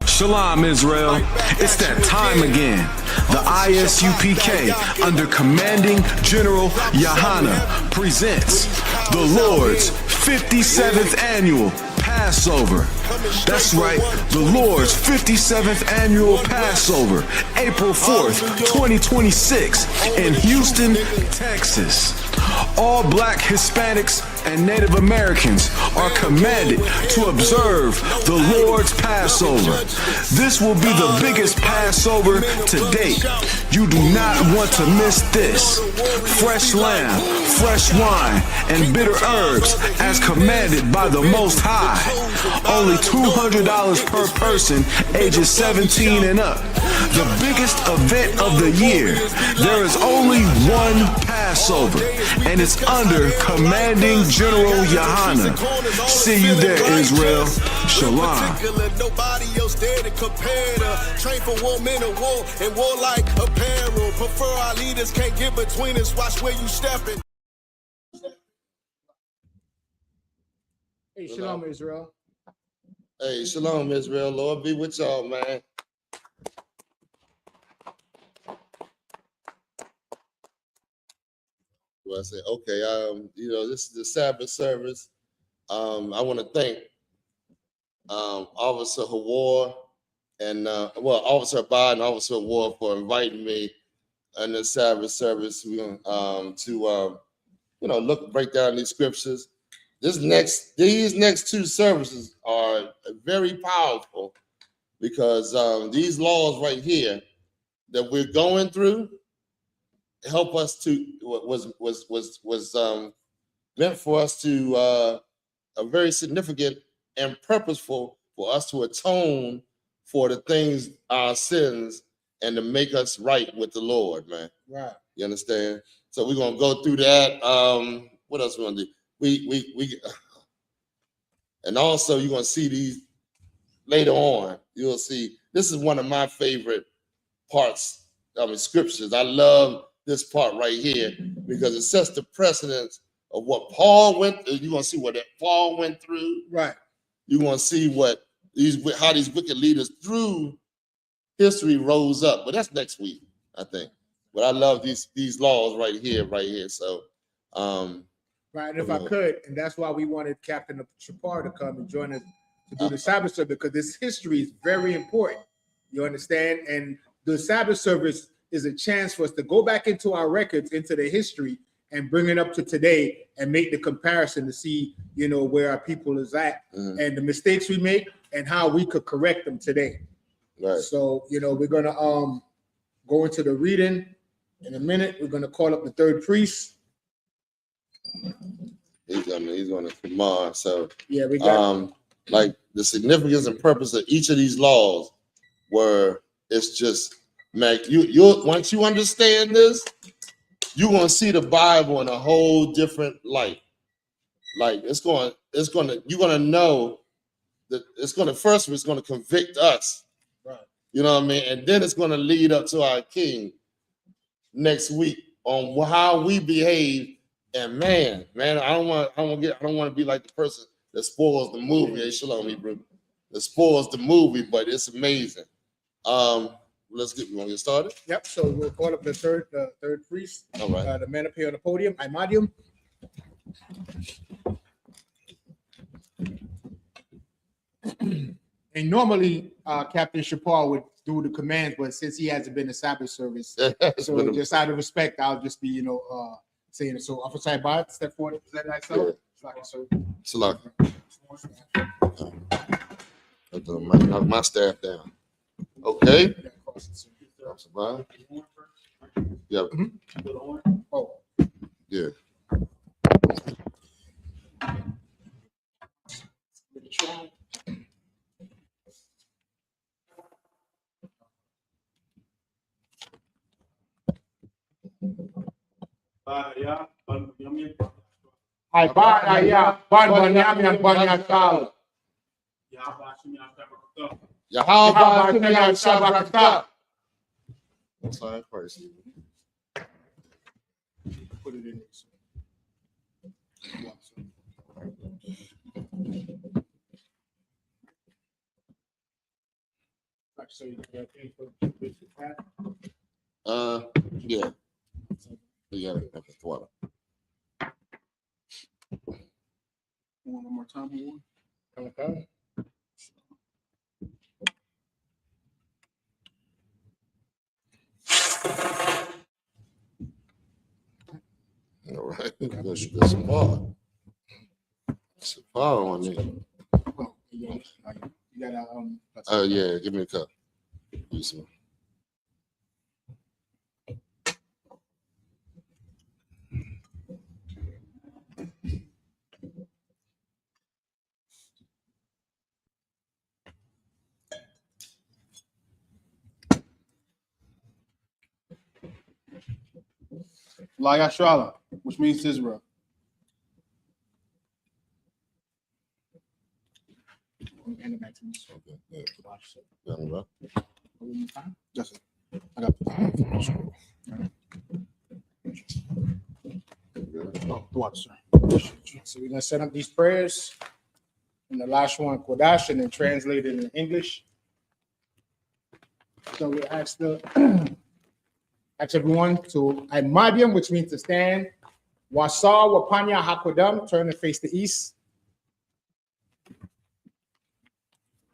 Shalom, Israel. It's that time again. The I.S.U.P.K. under Commanding General YAHANNA presents the Lord's 57th Annual Passover. That's right, the Lord's 57th Annual Passover, April 4th, 2026 in Houston, Texas. All Black, Hispanics, and Native Americans are commanded to observe the Lord's Passover. This will be the biggest Passover to date. You do not want to miss this. Fresh lamb, fresh wine, and bitter herbs as commanded by the Most High. Only $200 per person ages 17 and up. The biggest event of the year. There is only one Passover, and it's under Commanding General YAHANNA. See you there, Israel. Shalom. Nobody else there to compare to. Train for war, men of war, and war like apparel. Prefer our leaders, can't get between us. Watch where you stepping. Hey, shalom, Israel. Hey, shalom, Israel. Lord be with y'all, man. Well, I said, okay, this is the Sabbath service. I want to thank Officer Hawar and Officer Abad and Officer Hawar for inviting me in the Sabbath service. We're going to break down these scriptures. These next two services are very powerful because these laws right here that we're going through help us to was meant for us to a very significant and purposeful for us to atone for the things, our sins, and to make us right with the Lord, man. Right. You understand? So we're gonna go through that. What else we gonna do? We and also you're gonna see these later on. You'll see this is one of my favorite parts of the scriptures. I love this part right here because it sets the precedence of what Paul went through. You're gonna see what Paul went through. Right. You're gonna see how these wicked leaders through history rose up. But that's next week, I think. But I love these laws right here. So right. And if I could, and that's why we wanted Captain Shapar to come and join us to do the Sabbath service, because this history is very important. You understand? And the Sabbath service is a chance for us to go back into our records, into the history, and bring it up to today and make the comparison to see, where our people is at and the mistakes we make and how we could correct them today. Right. So, we're going to go into the reading in a minute. We're going to call up the third priest. He's gonna command. So yeah, we got like the significance and purpose of each of these laws it's just you once you understand this, you're gonna see the Bible in a whole different light. Like you're gonna know that it's gonna convict us. right. You know what I mean? And then it's gonna lead up to our King next week on how we behave. And man, I don't want to be like the person that spoils the movie. Hey, shalom, Hebrew. That spoils the movie, but it's amazing. We want to get started. Yep. So we'll call up the third priest. All right. The man up here on the podium, Imadium. And normally, Captain Shapar would do the commands, but since he hasn't been to Sabbath service, so just out of respect, I'll just be, saying it. So, Officer Ibad, step forward. Is that nice? Yeah. Salam. Knock my staff down. Okay. Yeah. Oh. Yeah. Sorry, first. Put it in. So you got anything for Pat? Yeah. You got it. Okay, water. One more time. Okay. All right. There's some water. Some power on there. Oh, you gotta Oh, yeah. Give me a cup. Use some. YAHANNA, which means Israel. And the back to me. Okay. Yeah. Young bro. That's it. I got the water, sir. So we're gonna set up these prayers. And the last one, Kodash, and then translate it in English. So we ask everyone to Imadium, which means to stand. Wasa Wapanya Hakodam, turn and face the east.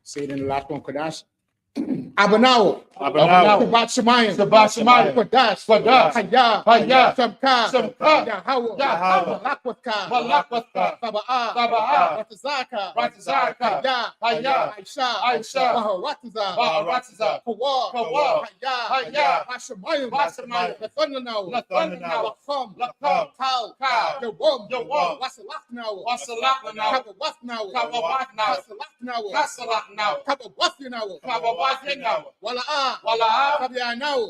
Say it in the last one, Kodash. Abanao. Sabat Shemayim. Kodash. Haya. Samka. Yahweh. Malakwaka. Saba'a. Ratazaka. Haya. Aisha. Baharatiza. Kawa. Haya. Hashemayim. Nathananao. Lakam. Kal. Yawam. Wasalaknao. Kabawathnawa. Kabawathnawa. Wala'a. Fabianao.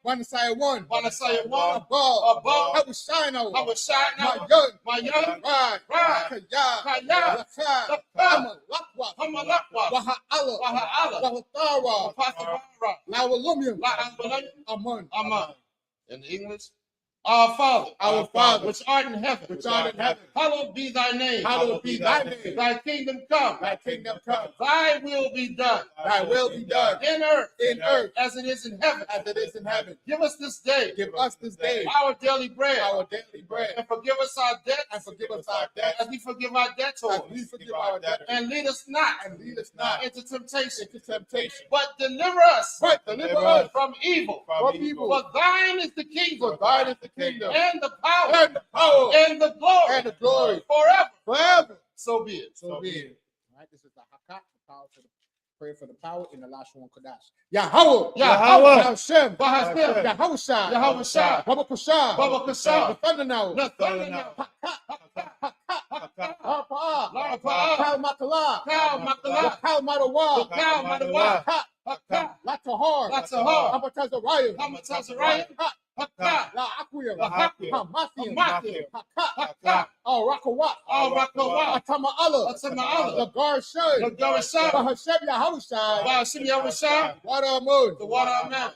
Wanasaya one. Above. Habashino. Mayun. Rad. Kaya. Lakwa. Waha'ala. Wahathara. Lawalumium. Amun. In English, our Father, which art in heaven, hallowed be thy name. Thy kingdom come. Thy will be done. In earth. As it is in heaven. Give us this day. Our daily bread. And forgive us our debts. As we forgive our debtors. And lead us not. Into temptation. But deliver us. From evil. For thine is the kingdom. And the power. And the glory. Forever. So be it. All right, this is the Hakat, the power for the prayer for the power in the last one, Kodash. Yahweh. Hashem. Yahushua. Babakusha. Nathananao. Kal Makala. Kal Madawa. Latahar. Amatazariah. La Aquia. Hamathium. Rakawat. Atama'ala. The Garshun. Bahashem Yahushai. The water Amen.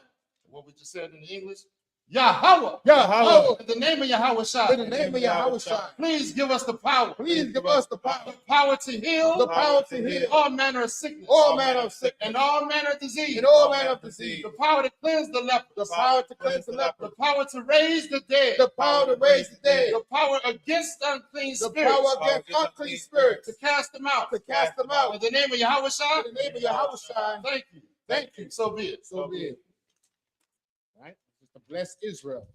What we just said in English. Yahweh. In the name of Yahushua. Please give us the power. The power to heal. All manner of sickness. And all manner of disease. The power to cleanse the leper. The power to raise the dead. The power against unclean spirits. To cast them out. In the name of Yahushua. Thank you. So be it. Right? To bless Israel.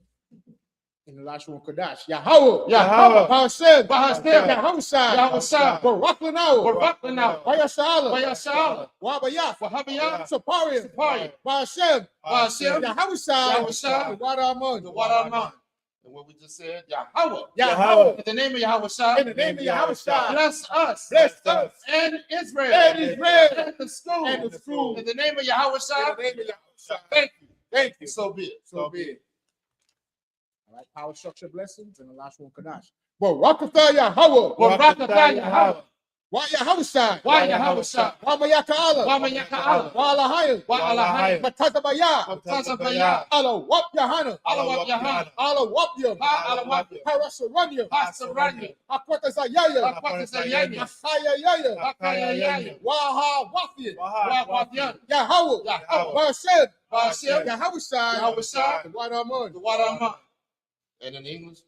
In the last one, Kodash. Yahweh. Hashem. Yahushua. Baraklanao. Wayashala. Wabayah. Saparium. Bahashem. Yahushua. The water Amen. And what we just said, Yahweh. In the name of Yahushua. Bless us. And Israel. And the school. In the name of Yahushua. Thank you. So be it. All right, power structure blessings and the last one, Kadash. Barakatah Yahweh. YAHANNA. YAHANNA. Wamayaka'ala. Wamayaka'ala. Wa'alahayan. Wa'alahayan. Matazabaya. Matazabaya. Ala-wap Yahanna. Alawap Yahanna. Ala-wapyam. Alawapyam. Harasaranyam. Hasaranya. Akwatazayaya. Akwatazayanya. Akayayaya. Akayayanya. Wahawafyan. Wahawafyan. Yahweh. Yahweh. Barshem. Barshem. Yahweh. Yahweh. The Wadaman. The Wadaman. And in English,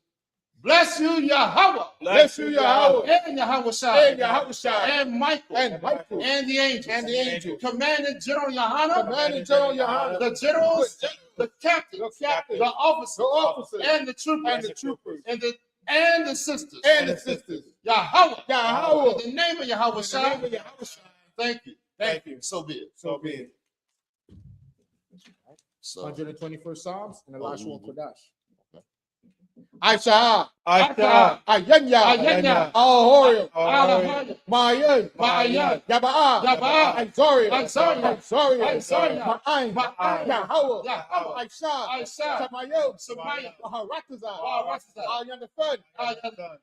Bless you, Yahweh. Bless you, Yahweh. And Yahweh. And Yahweh. And Michael. And Michael. And the angels. And the angels. Commanding General Yahanna. Commanding General Yahanna. The generals. The captains. The captains. The officers. The officers. And the troopers. And the troopers. And the sisters. And the sisters. Yahweh. Yahweh. In the name of Yahweh. In the name of Yahweh. Thank you. Thank you. so be it. So be it. So 121st Psalms and the last one, Kodash. I.S.U.P.K. Ayanya. Ayanya. Ahorim. Alahaya. Mayan. Ma'ayan. Yaba'a. Yaba'a. Azoria. Azoria. Azoria. Azoria. Ma'ayin. Ma'ayin. Yahweh. Yahweh. Aisha. Aisha. Samayo. Samaya. Maharataza. Maharataza. Ayanathan.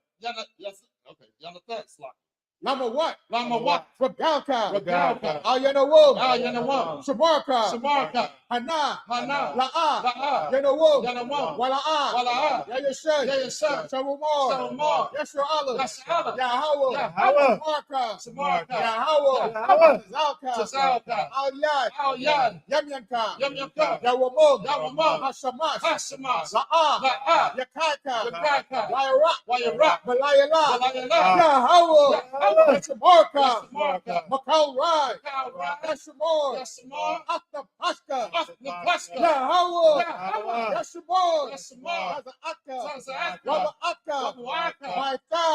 Yes. Okay. Yanathan. Slot. Lama what? Lama what? Ragalka. Ragalka. Ayanawum. Ayanawum. Shamarka. Shamarka. Hana. Hana. La'a. La'a. Yanawum. Yanawum. Wala'a. Wala'a. Yayashan. Yayashan. Shamumar. Shamumar. Yeshua Allah. Yeshua. Yahweh. Yahweh. Samarka. Samarka. Yahweh. Yahweh. Zalka. Tazalka. Al-Yad. Al-Yad. Yamyanka. Yamyanka. Yawamum. Yawamum. Hashamas. Hashamas. La'a. La'a. Yakaka. Yakaka. Wayarak. Wayarak. Malayala. Malayala. Yahweh. Yahweh. Samarka. Samarka. Makal Rai. Makal Rai. Yashamor. Yashamor. Akta Pashka. Akta Pashka. Yahweh. Yahweh. Yashamor. Yashamor. Zaza Akka. Zaza Akka. Waba Akka. Waba Akka. Wa'ata.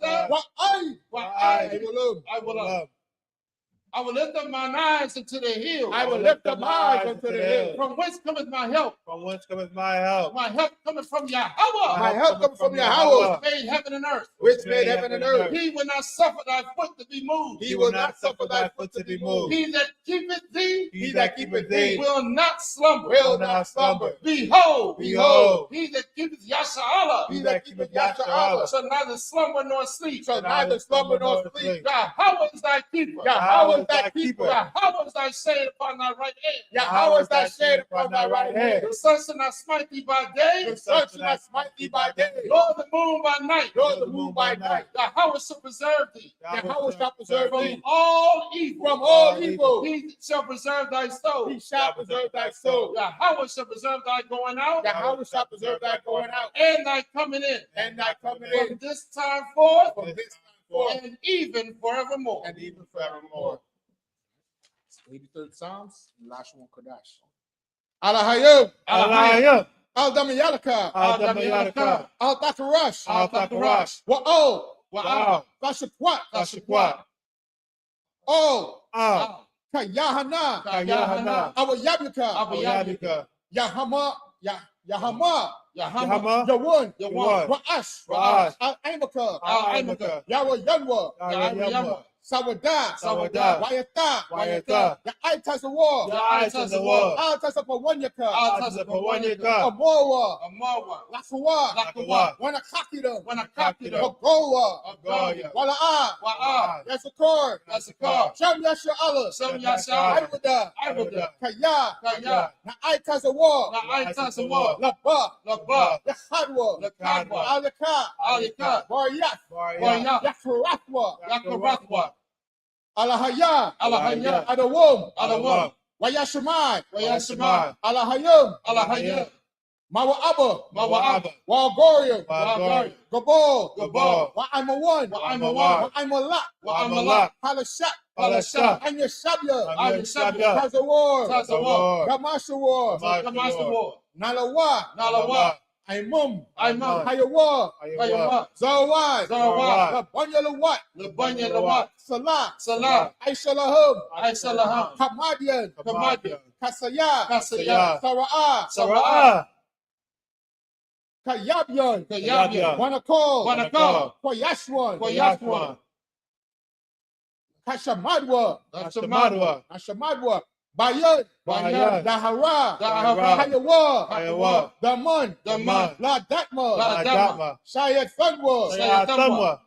Wa'ata. Wa'ay. Wa'ay. I will love. I will lift up mine eyes into the hill. I will lift up my eyes unto the hill. From whence cometh my help? From whence cometh my help? My help cometh from Yahweh. My help comes from Yahweh, Which made heaven and earth. which made heaven and earth. He will not suffer thy foot to be moved. He will not suffer thy foot to be moved. He that keepeth thee He that keepeth thee will not slumber. will not slumber. Behold, Behold, he that keepeth Yasharallah he that keepeth Yasharallah shall neither slumber nor sleep. shall neither slumber nor sleep. Yahweh is thy keeper. Yahweh is thy keeper. Yahweh is thy shade upon thy right hand. Yahweh is thy shade upon thy right hand. The sun shall not smite thee by day, The sun shall not smite thee by day, nor the moon by night. nor the moon by night. Yahweh shall preserve thee Yahweh shall preserve from thee all evil. from all evil. He shall preserve thy soul. He shall preserve thy soul. Yahweh shall preserve thy going out Yahweh shall preserve thy going out and thy coming in and thy coming from in this time forth from this time forth and even forevermore. and even forevermore. 83rd Psalms, last one, Kodash. Alahayim, Alahayim. Al-Damayalaka, Al-Damayalaka. Al-Takarash, Al-Takarash. Wa'o, Wow. Vashakwat, Tashakwa. O, Ah. Kayahana, Yahana. Awayabika, Yabika. Yahama, Yahama, Yahama. Yawun, Yawun. Wa'ash, Wa'ash. Al-Amaka, Al-Amaka. Yahweh Yanwa, Yahama. Sawada, Sawada. Wayata, Wayata. Ya'aitas the war, The eyes of the world. Altas of Pawanyaka, Altas of Pawanyaka. Amoa, Amawa, Lakawa, Lakawa. Wanakakida, Wanakakida, Wagoa, Agoya. Wala'a, Wa'a, Yasakor, Yasakar, Shem Yasha Allah, Shem Yasha, Iwada, Iwada, Kaya, Kaya, Na'aitas the war, Na'aitas the war, Laba, Laba, Yahadwa, Lakadwa, Alaka, Alika, Wariyat, Wariyat, Yakaratwa, Yakarathwa, Alahaya, Alahaya, Adawum, Adawam, Wayashamai, Wayashima, Alahayim, Alahaya, Mawa'aba, Mawa'aba, Wa'agorium, Wa'agorium. Gabal, Gabal. Wa'amawan, Wa'amawan, Wa'amalat, Wa'amalat, Halashat, Palashat. Anya Shabya, Anya Shabya, Tazawar, Tazawar, Gamashawar, Kamashawar, Nalawa, Nalawa, Aimum, Aimum, Hayawa, Hayawa, Zawai, Zawai, Labanyalawat, Labanya Lawat, Salah, Salah, Aishalahum, Aisalaham, Hamadian, Kamadian, Kasaya, Kasaya, Sara'ah, Sara'ah, Kayabyan, Kayabya, Wanakol, Wanakal, Koyashwan, Koyashwan, Kashamadwa, Nashamadwa, Ashamadwa, Bayan, Bayan, Dahara, Dahara, Hayawa, Hayawa, Daman, Daman, La Datma, La Dama, Shayat Funwa, Shayat Thamwa,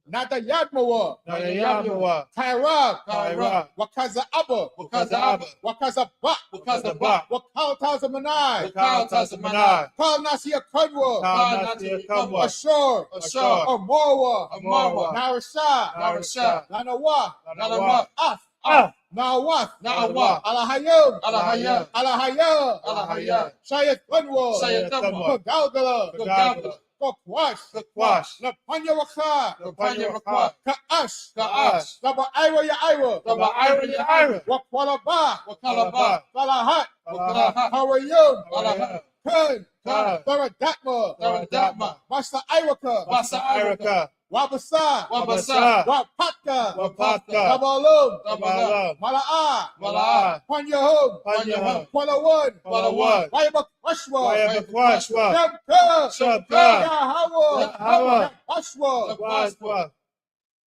Nada Yadmawa, Yahweh, Tyra, Tyra, Wakaza Abba, Wakaza Abba, Wakaza Bak, Wakaza Bak, Wakal Tazamanai, Wakal Tazamanai, Kal Nasia Kudwa, Kal Nasir Kabwa, Ashur, Ashur, Amowa, Amarwa, Narasha, Narasha, Nanawa, Nanawa, Af, Nawath, Na'awa, Alahayim, Alahaya, Alahaya, Alahaya, Shayat Kudwa, Shayat Kudwa, Galgala, Gagala, Kokwash, Kwash, Lapanya Waka, Lapanya Rakwa, Ka'ash, Ka'ash, Laba Ira Ya Ira, Taba Ira Yaira, Wakwalaba, Wakalaba, Falahat, Wakalaha, Harayim, Alaha, Kun, Kun, Tharadatma, Taradatma, Basta Iraka, Basa Iraka, Wabasa, Wabasa, Wapatka, Wapatka, Dabalum, Tabalam, Mala'a, Mala'a, Panyahum, Panyahum, Kwalawan, Kwalawan, Wayabak Washwa, Wayabakwashwa, Shabka, Shabka, Yahawa, Yahawa, Washwa, Washwa,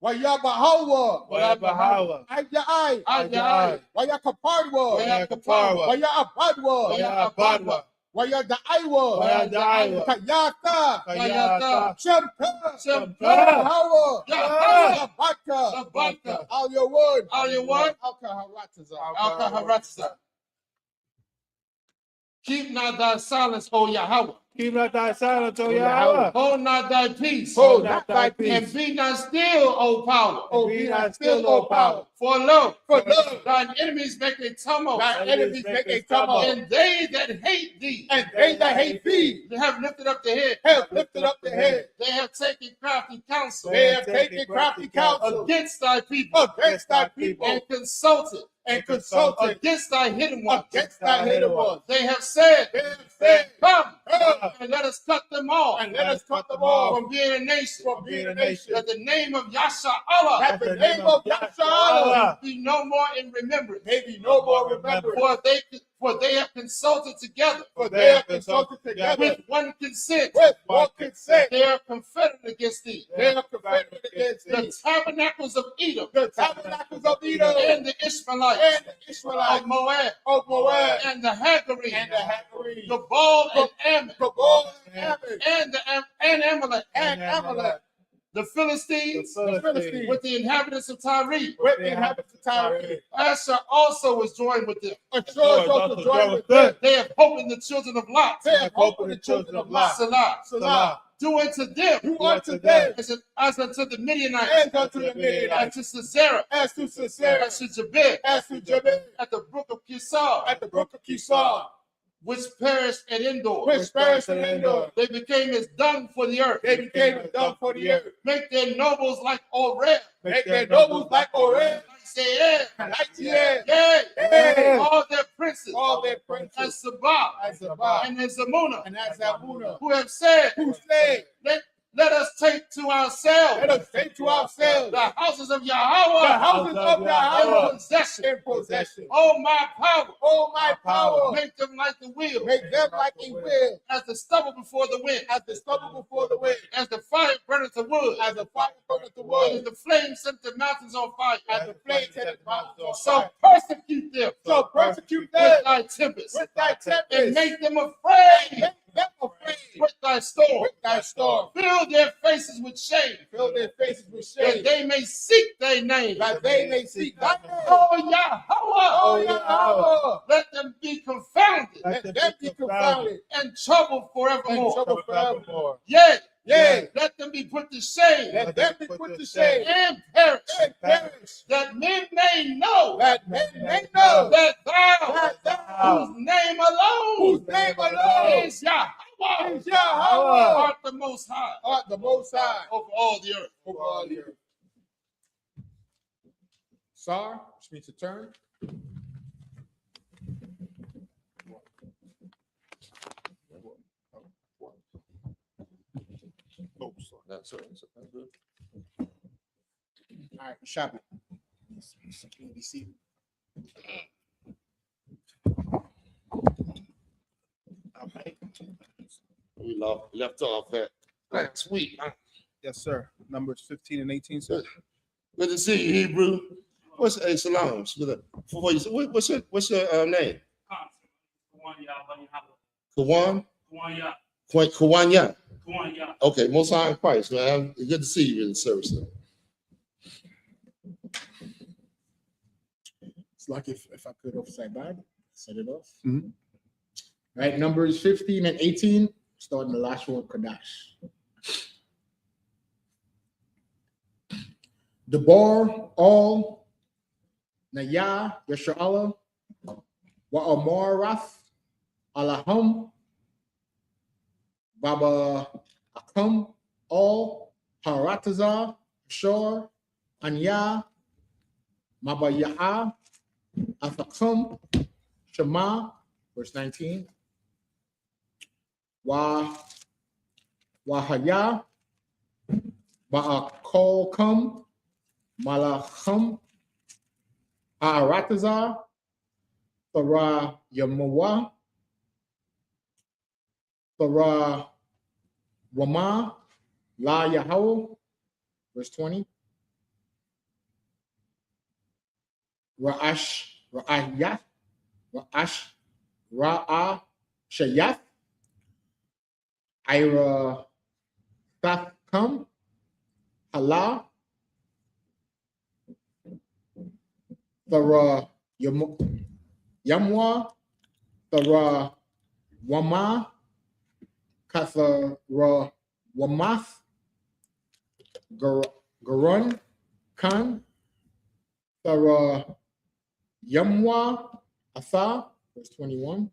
Wayabahawa, Wayabahawa, Ajai, Ajai, Wayakaparwa, Wayakaparwa, Wayabadwa, Wayabadwa, Wayadaiwa, Wayadaiwa, Kayata, Kayata, Shabka, Shabka, Yahawa, Yahawa, Sabaka, Sabaka, Al Yawun, Al Yawun, Al-Kaharataza. Al-Kaharatza. Keep not thy silence, O Yahweh. Keep not thy silence, O Yahweh. Hold not thy peace. Hold not thy And peace. be not still, O power. Oh, be not still, O power. For lo, For lo, thine enemies make a tumult. thy enemies make a tumult, And they that hate thee and they that hate thee they have lifted up the head. have lifted up the head. They have taken crafty counsel They have taken crafty counsel against thy people against thy people and consulted consulted against thy hidden ones. against thy hidden ones. They have said, They have said, come come and let us cut them off and let us cut them off from being a nation. from being a nation. That the name of Yasha Allah That the name of Yahshua be no more in remembrance. may be no more remembered. For they have consulted together For they have consulted together with one consent. with one consent. They are confederate against thee. They are confederate against The thee. tabernacles of Edom The tabernacles of Edom and the Ishmaelites and the of Israelites Moab of Moab and the Hagari, and the Hagari, Gabal and Ammon Gabal and Ammon and Amalek, and Amalek, the Philistines the Philistines with the inhabitants of Tyre. with the inhabitants of Tyre. Asher also was joined with them. Ashur is also joined with them. They have hope in the children of Lot. They have hope in the children of Lot. Salah. Salah. Do unto them Do unto them as unto the Midianites, and unto the and Midianites, to Sisera, as to Sisera, and to Jabez, as to Jabez, at the brook of Kisar, at the brook of Kisar, which perished at Endor. which perished in Endor. They became as dung for the earth. They became a dung for the earth. Make their nobles like Oreb, Make their nobles like Oreb, like Seir, and Laitiel, yea, all their princes, all their and princes, Sabah, as Zabah, and Zamuna, and as Zabuna, who have said, who said, let us take to ourselves let us take to ourselves the houses of the Yahweh houses of Yahweh in possession. in possession. Oh, my power, Oh, my power, make them like the wheel, make them like a wheel, as the stubble before the wind, as the stubble before the wind, as the fire burneth the wood, as the fire burneth the as wood, the flames set the mountains on fire. as the flames set the mountains on So fire. persecute them So persecute with them thy tempest, with thy and tempest, make them afraid make them afraid with thy storm. with thy storm. Fill their faces with shame, Fill their faces with that shame, they may seek thy name. that they may seek thy name. Oh, Yahweh, Oh, Yahweh, let them be confounded let them be confounded and troubled and forevermore. troubled forevermore. Yea, Yea, let them be put to shame let them be put to shame and perish, and perish, that men may know that men may know that thou, that thou, whose name alone whose name alone is Yahweh, is Yahweh, art the Most High art the Most High over all the earth. over all the earth. Sar, which means to turn. That's right. That's good. All right, shopping. Be seated. We left off at last week. Yes, sir. Numbers 15 and 18, sir. Good to see you, Hebrew. What's SHALAM? What's your name? Kawan? Kawanya. Okay, Most High in Christ, man. Good to see you in the service. It's like if I could offside bad, set it off. Mhm. Right, Numbers 15 and 18, starting the last one, Kadash. Debar, all, Naya, Yesha'Allah, Wa'amarath, Alaham, Baba Akam, all, Haratazah, Shor, Anya, Mabaya'a, Afakam, Shema, verse 19, Wahaya, Ba'akolkam, Malacham, Haaratazah, Thara Yamawa, Thara Wama, La Yahweh, verse 20, Ra'ash, Ra'a Shayath, Ira Tathkam, Hala, Thara Yamwa, Thara Wama, Kathara Wamath, Garun, Khan, Thara Yamwa, Atha, verse 21,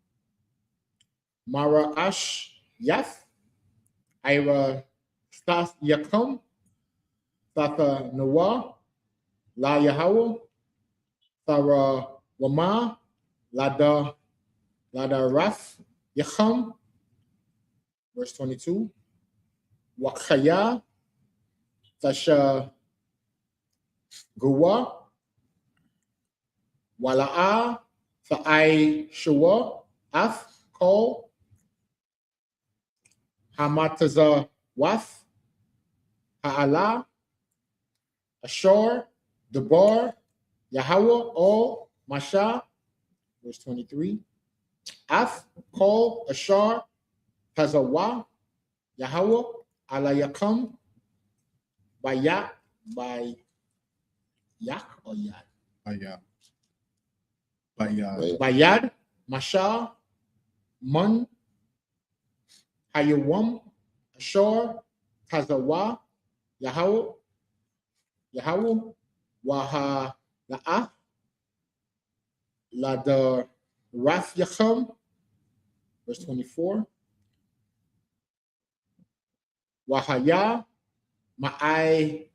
Mara Ash Yath, Ira Stath Yakum, Thatha Nawa, La Yahweh, Thara Wama, Lada Rath Yacham, verse 22, Wakaya, Tasha Gua, Wala'a, Tha'ai Shua, Ath, Kol, Hamataza Wath, Ha'ala, Ashor, Debar, Yahweh, all, Masha, verse 23, Ath, Kol, Ashar, Tazawa, Yahweh, Alayakam, Bayak, by Yak or Yad? Bayad, Masha, Mun, Hayawam, Ashor, Tazawa, Yahweh, Waha, La'ah, Lada Rath Yacham, verse 24, Wahaya, Ma'ai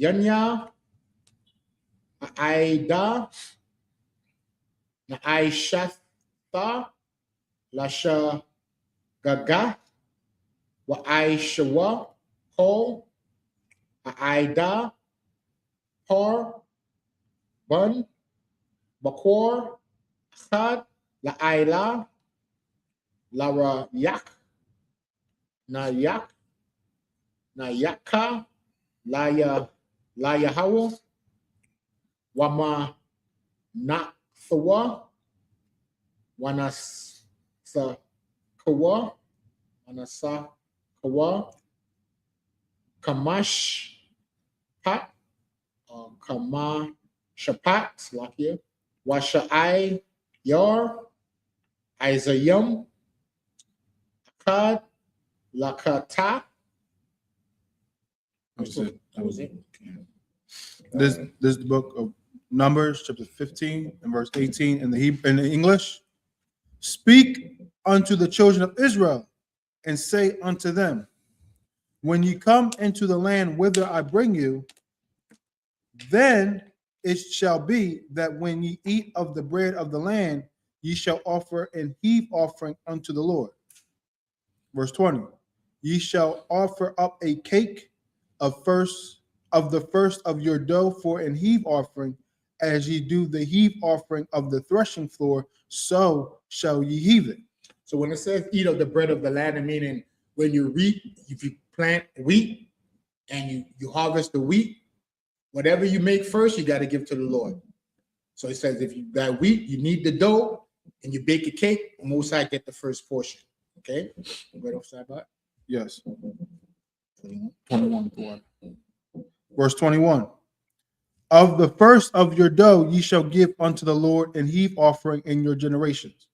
Yanya, Ma'ai Na'ai Shatha, Lasha Gaga, Wa'ai Shawa, Kol, Aida, Par, Bun, Bakor, Chad, La'aila, Lara Yak, Nayak, Nayaka, Laya Hawa, Wama Nathawa, Wanasakawa, Kamash Pat, Kama Shapat, Slakia, Washa'ai Yar, Isayam, Akkad, Lakata. That was it. This is the book of Numbers, chapter 15 and verse 18 in the English. Speak unto the children of Israel and say unto them, when ye come into the land whither I bring you, then it shall be that when ye eat of the bread of the land, ye shall offer an heave offering unto the Lord. Verse 20, ye shall offer up a cake of the first of your dough for an heave offering, as ye do the heave offering of the threshing floor, so shall ye heave it. So when it says eat of the bread of the land, meaning when you reap, if you plant wheat and you harvest the wheat, whatever you make first, you got to give to the Lord. So it says if you got wheat, you need the dough, and you bake a cake, Most High get the first portion. Okay? Right offside back. Yes. 21. Verse 21. Of the first of your dough ye shall give unto the Lord an heave offering in your generations.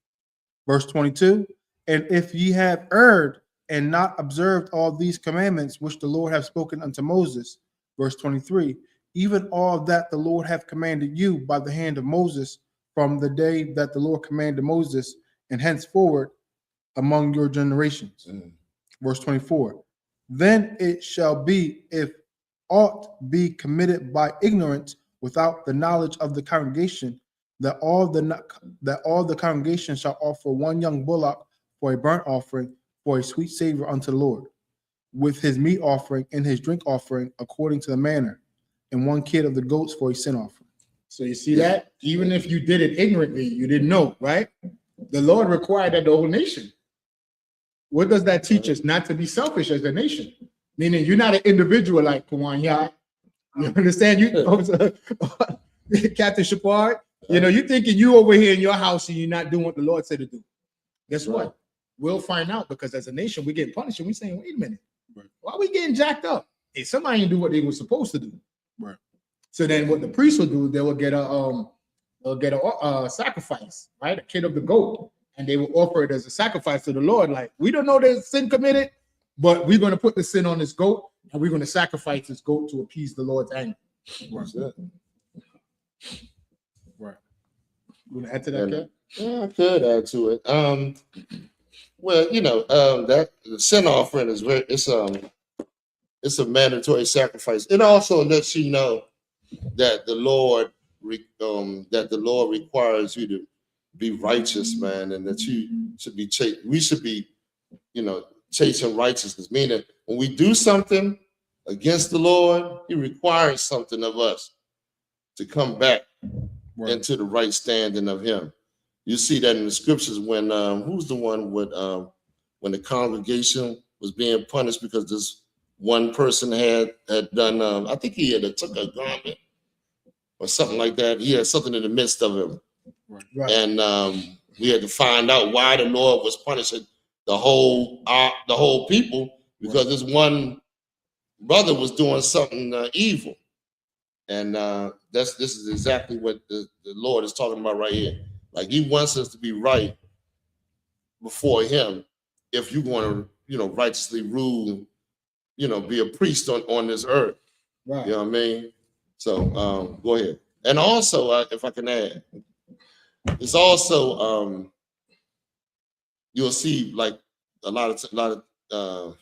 Verse 22, and if ye have erred and not observed all these commandments which the Lord hath spoken unto Moses. Verse 23, even all that the Lord hath commanded you by the hand of Moses from the day that the Lord commanded Moses and henceforward among your generations. Verse 24, then it shall be, if aught be committed by ignorance without the knowledge of the congregation, that all the congregation shall offer one young bullock for a burnt offering for a sweet savor unto the Lord, with his meat offering and his drink offering according to the manner, and one kid of the goats for a sin offering. So you see that? Even if you did it ignorantly, you didn't know, right? The Lord required that the whole nation. What does that teach us? Not to be selfish as a nation. Meaning you're not an individual like Kawanya. You understand? You Captain Shepard, you know, you're thinking you over here in your house and you're not doing what the Lord said to do. Guess what? We'll find out, because as a nation, we're getting punished and we're saying, wait a minute, why are we getting jacked up? Hey, somebody didn't do what they were supposed to do. Right. So then what the priest will do, they will get a sacrifice, right? A kid of the goat, and they will offer it as a sacrifice to the Lord. Like, we don't know there's sin committed, but we're going to put the sin on this goat, and we're going to sacrifice this goat to appease the Lord's anger. Right. Right. You want to add to that, Kat? Yeah, I could add to it. Well, you know, that the sin offering is it's a mandatory sacrifice. It also lets you know that the Lord requires you to be righteous, man, and that you should be we should be, you know, chasing righteousness. Meaning, when we do something against the Lord, He requires something of us to come back into the right standing of Him. You see that in the scriptures when who's the one with when the congregation was being punished because this one person had done I think he had took a garment or something like that. He had something in the midst of him. Right. And we had to find out why the Lord was punishing the whole people, because this one brother was doing something evil. And this is exactly what the Lord is talking about right here. Like, He wants us to be right before Him if you want to, you know, righteously rule, you know, be a priest on this earth. Right. You know what I mean? So go ahead. And also, if I can add, it's also you'll see like a lot of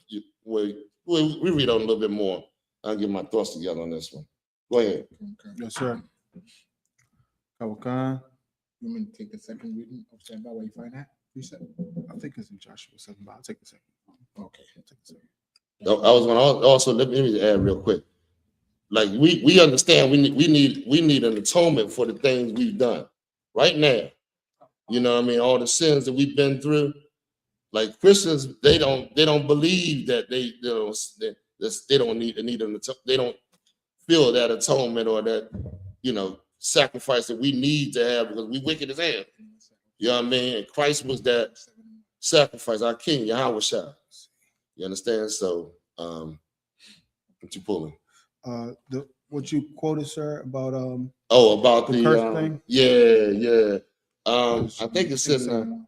we read on a little bit more. I'll get my thoughts together on this one. Go ahead. Okay. Yes, sir. Kawakan. You want me to take the second reading of Sabbath where you find that? You said, I think it's in Joshua 7, but I'll take the second. Okay. I'll take the second. I was going to also let me add real quick. Like, we understand we need an atonement for the things we've done right now. You know what I mean? All the sins that we've been through. Like, Christians, they don't believe that they don't need an atonement. They don't feel that atonement or that, you know, sacrifice that we need to have because we wicked as hell. You know what I mean? And Christ was that sacrifice, our King, YAHANNA. You understand? So, what you pulling? What you quoted, sir, about about the curse thing? Yeah. I think it's in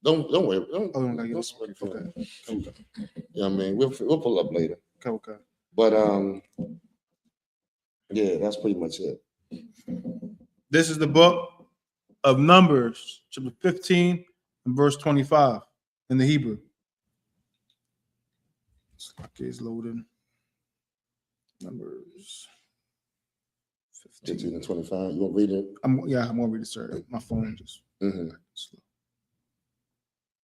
don't worry. Don't sweat for that. Okay. You know what I mean? We'll pull up later. Okay. But yeah, that's pretty much it. This is the book of Numbers, chapter 15 and verse 25 in the Hebrew. It's loading. Numbers 15 and 25. You want to read it? I'm gonna read it, sir. My phone just slow.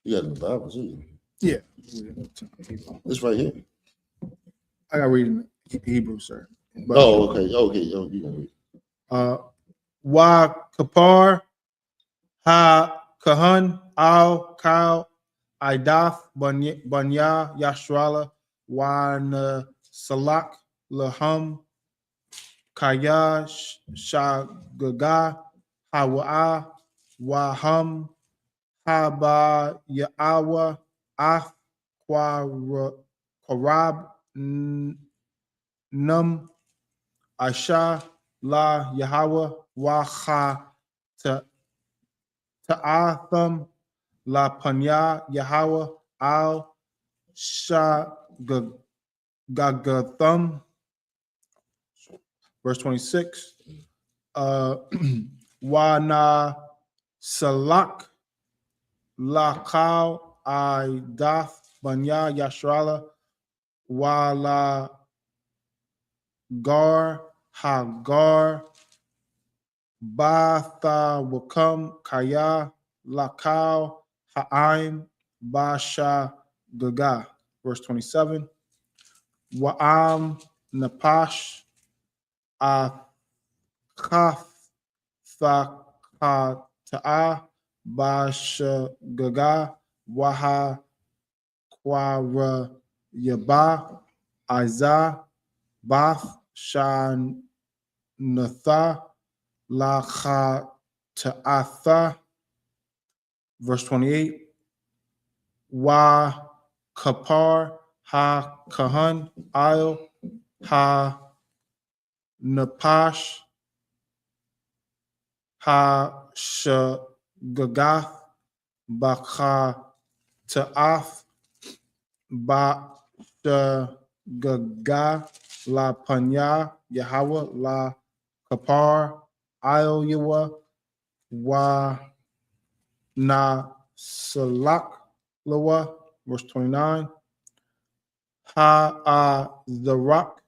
You got the Bible, too? Yeah. This right here. I got to read in Hebrew, sir. But, okay. You can read. Wa kapar ha kahan al kal idaf banya yashrala wan salak laham kaya shagaga hawa waham haba yaawa af kwarab num asha La Yahweh Waha Ta'atham La Panya Yahweh Al Shagagatham. Verse 26. Wana Salak Lakal I Dath Banya Yashrala Wala Gar Hagar Batha Wakam Kaya Lakal Ha'aim Basha Gaga. Verse 27. Wa'am Napash Akath Thakata'a Basha Gaga Waha Kwara Yaba Iza Bath Shan Natha Lacha Ta'atha. Verse 28. Wa Kapar Ha Kahan Al Ha Napash Ha Shagath Baka Ta'ath Ba Gaga La Panya Yahweh La Kapar Al Yawa Wa Na Salak Lawa. Verse 29. Ha the rock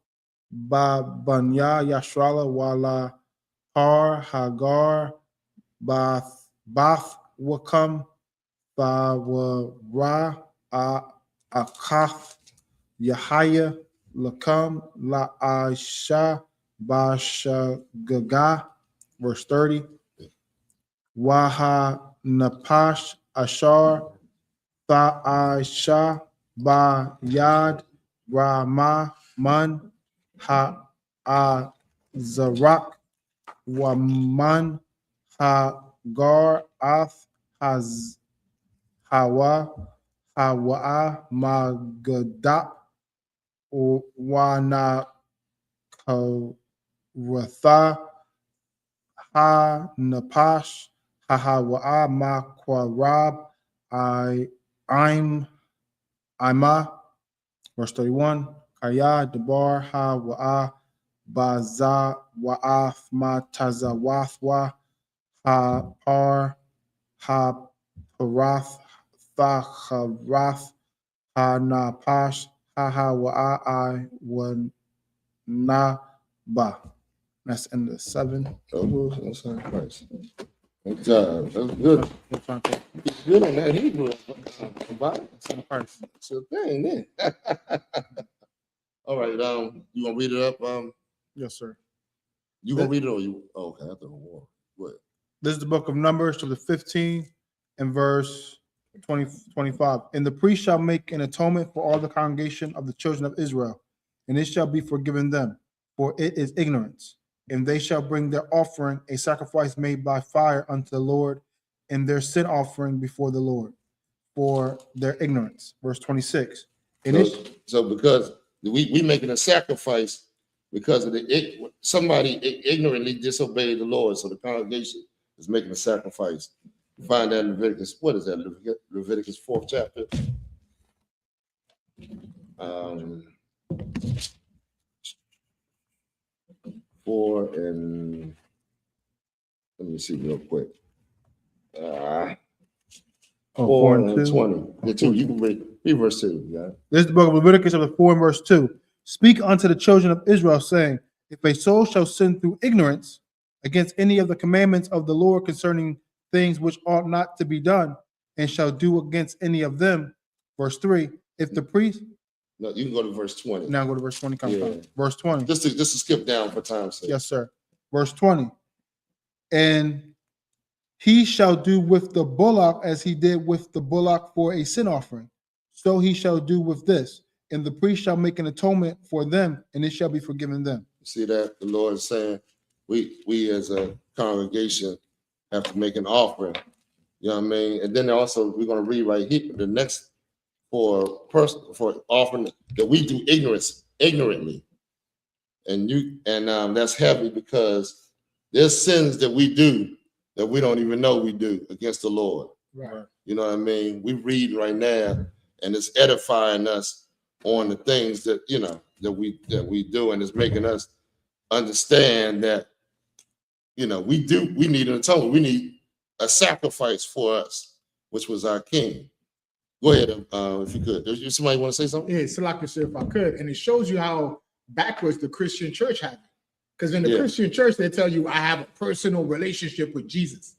Ba Banya Yashrala Wala Har Hagar Bath Wakam Bawara Akath Yahaya Lakam La Aisha Basha Gaga. Verse 30. Waha Napash Ashar Tha Aisha Ba Yad Rama Man Ha Zarak Waman Hagar Ath Haz Hawa Hawa Magada Wana Karatha Ha Napash Hawa Makwarab Ima. Verse 31. Kaya Debar Ha Baza Wa'af Matazawathwa Ha Par Ha Parath Thacharath Ha Napash Ha Wa'a Wa Naba. That's the end of 7. That's nice. Good job. That's good. It's good on that Hebrew. It's a thing, man. All right. You gonna read it up? Yes, sir. You gonna read it or you? Oh, okay, I thought it was. Go ahead. This is the book of Numbers, chapter 15 and verse 25. And the priest shall make an atonement for all the congregation of the children of Israel, and it shall be forgiven them, for it is ignorance. And they shall bring their offering, a sacrifice made by fire unto the Lord, and their sin offering before the Lord, for their ignorance. Verse 26. So because we making a sacrifice because of somebody ignorantly disobeyed the Lord, so the congregation is making a sacrifice. You find that in Leviticus. What is that? Leviticus 4th chapter. 4 and let me see real quick. 4 and 20. The 2. You can read verse 2. Yeah. This is the book of Leviticus, chapter 4 and verse 2. Speak unto the children of Israel, saying, if a soul shall sin through ignorance against any of the commandments of the Lord concerning things which ought not to be done, and shall do against any of them. Verse 3. If the priest. No, you can go to verse 20. Now go to verse 20. Yeah. Verse 20. Just to skip down for time's sake. Yes, sir. Verse 20. And he shall do with the bullock as he did with the bullock for a sin offering. So he shall do with this. And the priest shall make an atonement for them, and it shall be forgiven them. See that? The Lord is saying we as a congregation have to make an offering. You know what I mean? And then also we're going to read right here the next for offering that we do ignorantly. And that's heavy because there's sins that we do that we don't even know we do against the Lord. Right. You know what I mean? We read right now, and it's edifying us on the things that that we do, and it's making us understand that we need an atonement. We need a sacrifice for us, which was our King. Go ahead, if you could. Does somebody want to say something? Yeah, Salaki, sir, if I could. And it shows you how backwards the Christian church has it. Because in the Christian church, they tell you, I have a personal relationship with Jesus.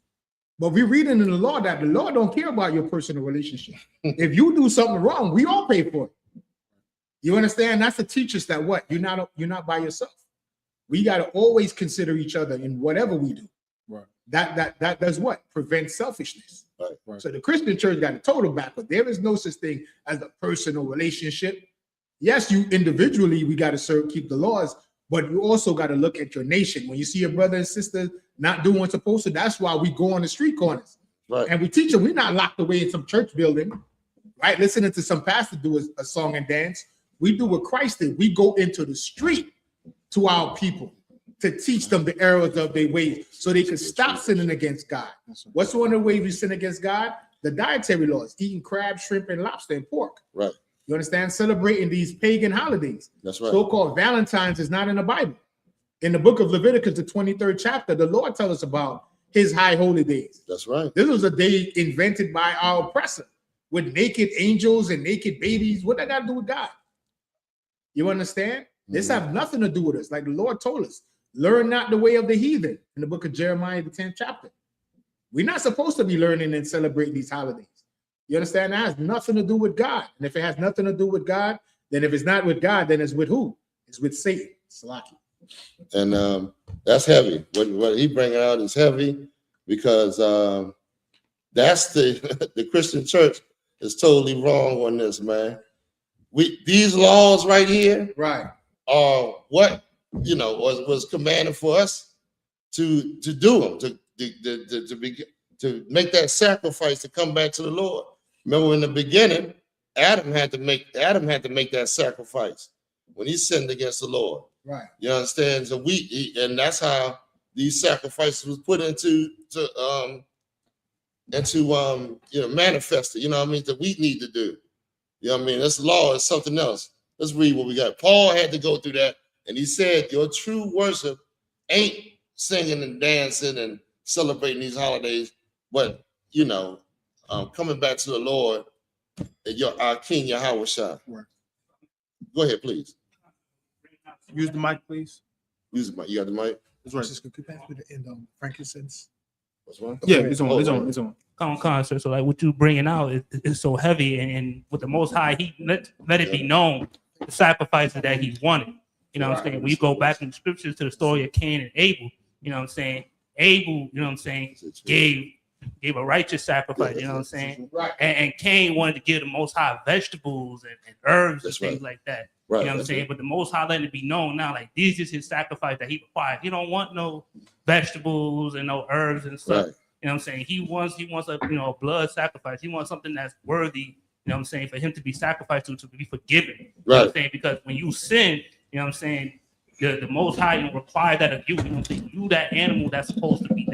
But we read in the law that the Lord don't care about your personal relationship. If you do something wrong, we all pay for it. You understand? That's to teach us that what? You're not by yourself. We got to always consider each other in whatever we do. Right. That does what? Prevent selfishness. Right. So the Christian church got a total backward. There is no such thing as a personal relationship. Yes, you individually, we got to keep the laws, but you also got to look at your nation. When you see your brother and sister not doing what's supposed to, that's why we go on the street corners. Right. And we teach them. We're not locked away in some church building, right? Listening to some pastor do a song and dance. We do what Christ did. We go into the street to our people to teach them the errors of their ways so they can stop sinning against God. What's one of the ways we sin against God? The dietary laws, eating crab, shrimp, and lobster and pork. Right. You understand? Celebrating these pagan holidays. That's right. So-called Valentine's is not in the Bible. In the book of Leviticus, the 23rd chapter, the Lord tells us about his high holy days. That's right. This was a day invented by our oppressor with naked angels and naked babies. What that got to do with God? You understand? This have nothing to do with us. Like the Lord told us, learn not the way of the heathen in the book of Jeremiah, the 10th chapter. We're not supposed to be learning and celebrating these holidays. You understand? That has nothing to do with God. And if it has nothing to do with God, then if it's not with God, then it's with who? It's with Satan. Salaki. And that's heavy. What he bringing out is heavy because that's the Christian church is totally wrong on this, man. These laws right here, right, are what was commanded for us to do them, to make that sacrifice to come back to the Lord. Remember in the beginning, Adam had to make that sacrifice when he sinned against the Lord. Right. You understand? So and that's how these sacrifices was put into manifested. You know what I mean? That we need to do. You know what I mean? This law is something else. Let's read what we got. Paul had to go through that, and he said, your true worship ain't singing and dancing and celebrating these holidays, but coming back to the Lord and our King Yahawashi. Right. Go ahead, please. Use the mic, please. Use the mic. You got the mic? That's right. Just could you pass me the end on frankincense? What's wrong? Yeah, it's on. It's on. Concert. So like what you bringing out is so heavy, and with the Most High, he let it be known the sacrifices that he wanted. You know what I'm saying? We go back in the scriptures to the story of Cain and Abel. You know what I'm saying? Abel, you know what I'm saying, gave a righteous sacrifice. You know what I'm saying? Right. And Cain wanted to give the Most High vegetables and herbs That's and things right. like that. Right. You know what I'm saying? But the Most High letting it be known now, like these is his sacrifice that he required. He don't want no vegetables and no herbs and stuff. Right. You know what I'm saying? He wants a blood sacrifice. He wants something that's worthy, you know what I'm saying, for him to be sacrificed to be forgiven. You know what I'm saying? Because when you sin, you know what I'm saying, the Most High require that of you. You know what I'm saying? You that animal that's supposed to be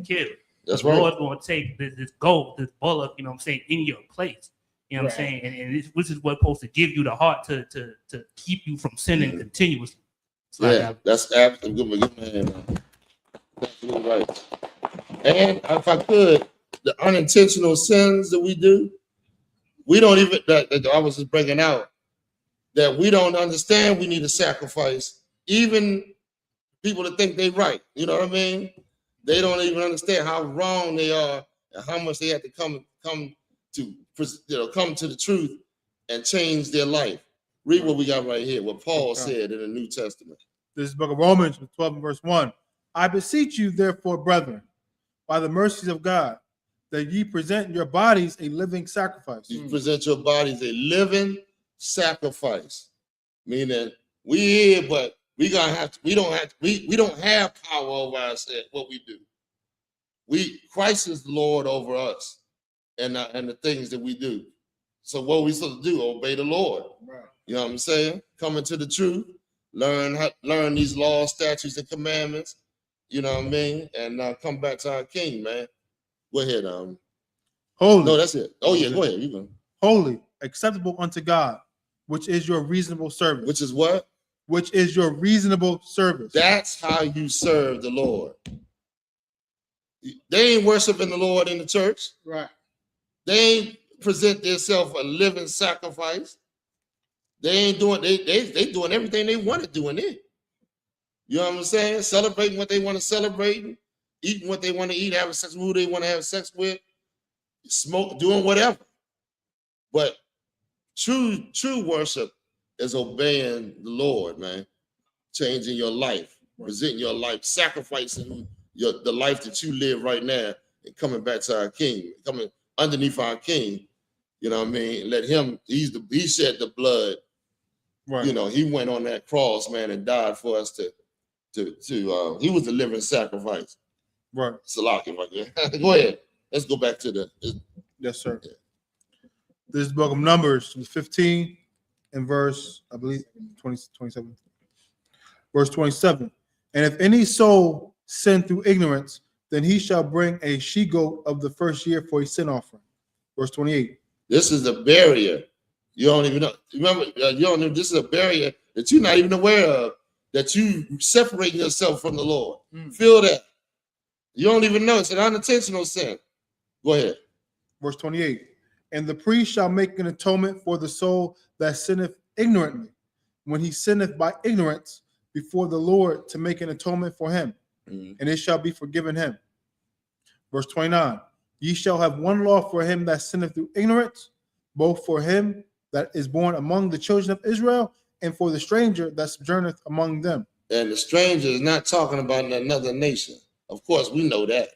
killed. That's the right. Lord's gonna take this goat, this bullock, you know what I'm saying, in your place. You know what I'm saying? And which is what's supposed to give you the heart to keep you from sinning continuously. That's absolutely good. Man. Absolutely right. And if I could, the unintentional sins that we do, we don't even, that I was just bringing out, that we don't understand we need a sacrifice. Even people that think they're right, you know what I mean? They don't even understand how wrong they are and how much they have to come to the truth and change their life. Read what we got right here, what Paul said in the New Testament. This is the book of Romans, 12 and verse 1. I beseech you, therefore, brethren, by the mercies of God, that ye present your bodies a living sacrifice. You present your bodies a living sacrifice, meaning we here, but we don't have power over ourselves. What we do, Christ is the Lord over us, and the things that we do. So what are we supposed to do? Obey the Lord. Right. You know what I'm saying? Come into the truth learn these laws, statutes, and commandments. You know what I mean? And come back to our King, man. Go ahead. Holy, No, that's it. Oh yeah, go ahead. You go. holy, acceptable unto God, which is your reasonable service. Which is what? Which is your reasonable service. That's how you serve the Lord. They ain't worshiping the Lord in the church. Right. They ain't present themselves a living sacrifice. They ain't doing they doing everything they want to do in it. You know what I'm saying? Celebrating what they want to celebrate, eating what they want to eat, having sex with who they want to have sex with, smoke, doing whatever. But true worship is obeying the Lord, man. Changing your life, presenting your life, sacrificing the life that you live right now, and coming back to our King, coming underneath our King. You know what I mean? Let him. He shed the blood. Right. You know, he went on that cross, man, and died for us to he was the living sacrifice. Right. Salaki, if I can. Go ahead. Let's go back to the. Yes, sir. Yeah. This is the book of Numbers, 15 and verse, I believe, 27. Verse 27. And if any soul sin through ignorance, then he shall bring a she-goat of the first year for a sin offering. Verse 28. This is a barrier. You don't even know. Remember, you don't know. This is a barrier that you're not even aware of, that you separating yourself from the Lord. Feel that. You don't even know. It's an unintentional sin. Go ahead. Verse 28. And the priest shall make an atonement for the soul that sinneth ignorantly, when he sinneth by ignorance before the Lord, to make an atonement for him, and it shall be forgiven him. Verse 29. Ye shall have one law for him that sinneth through ignorance, both for him that is born among the children of Israel, and for the stranger that sojourneth among them. And the stranger is not talking about another nation. Of course, we know that.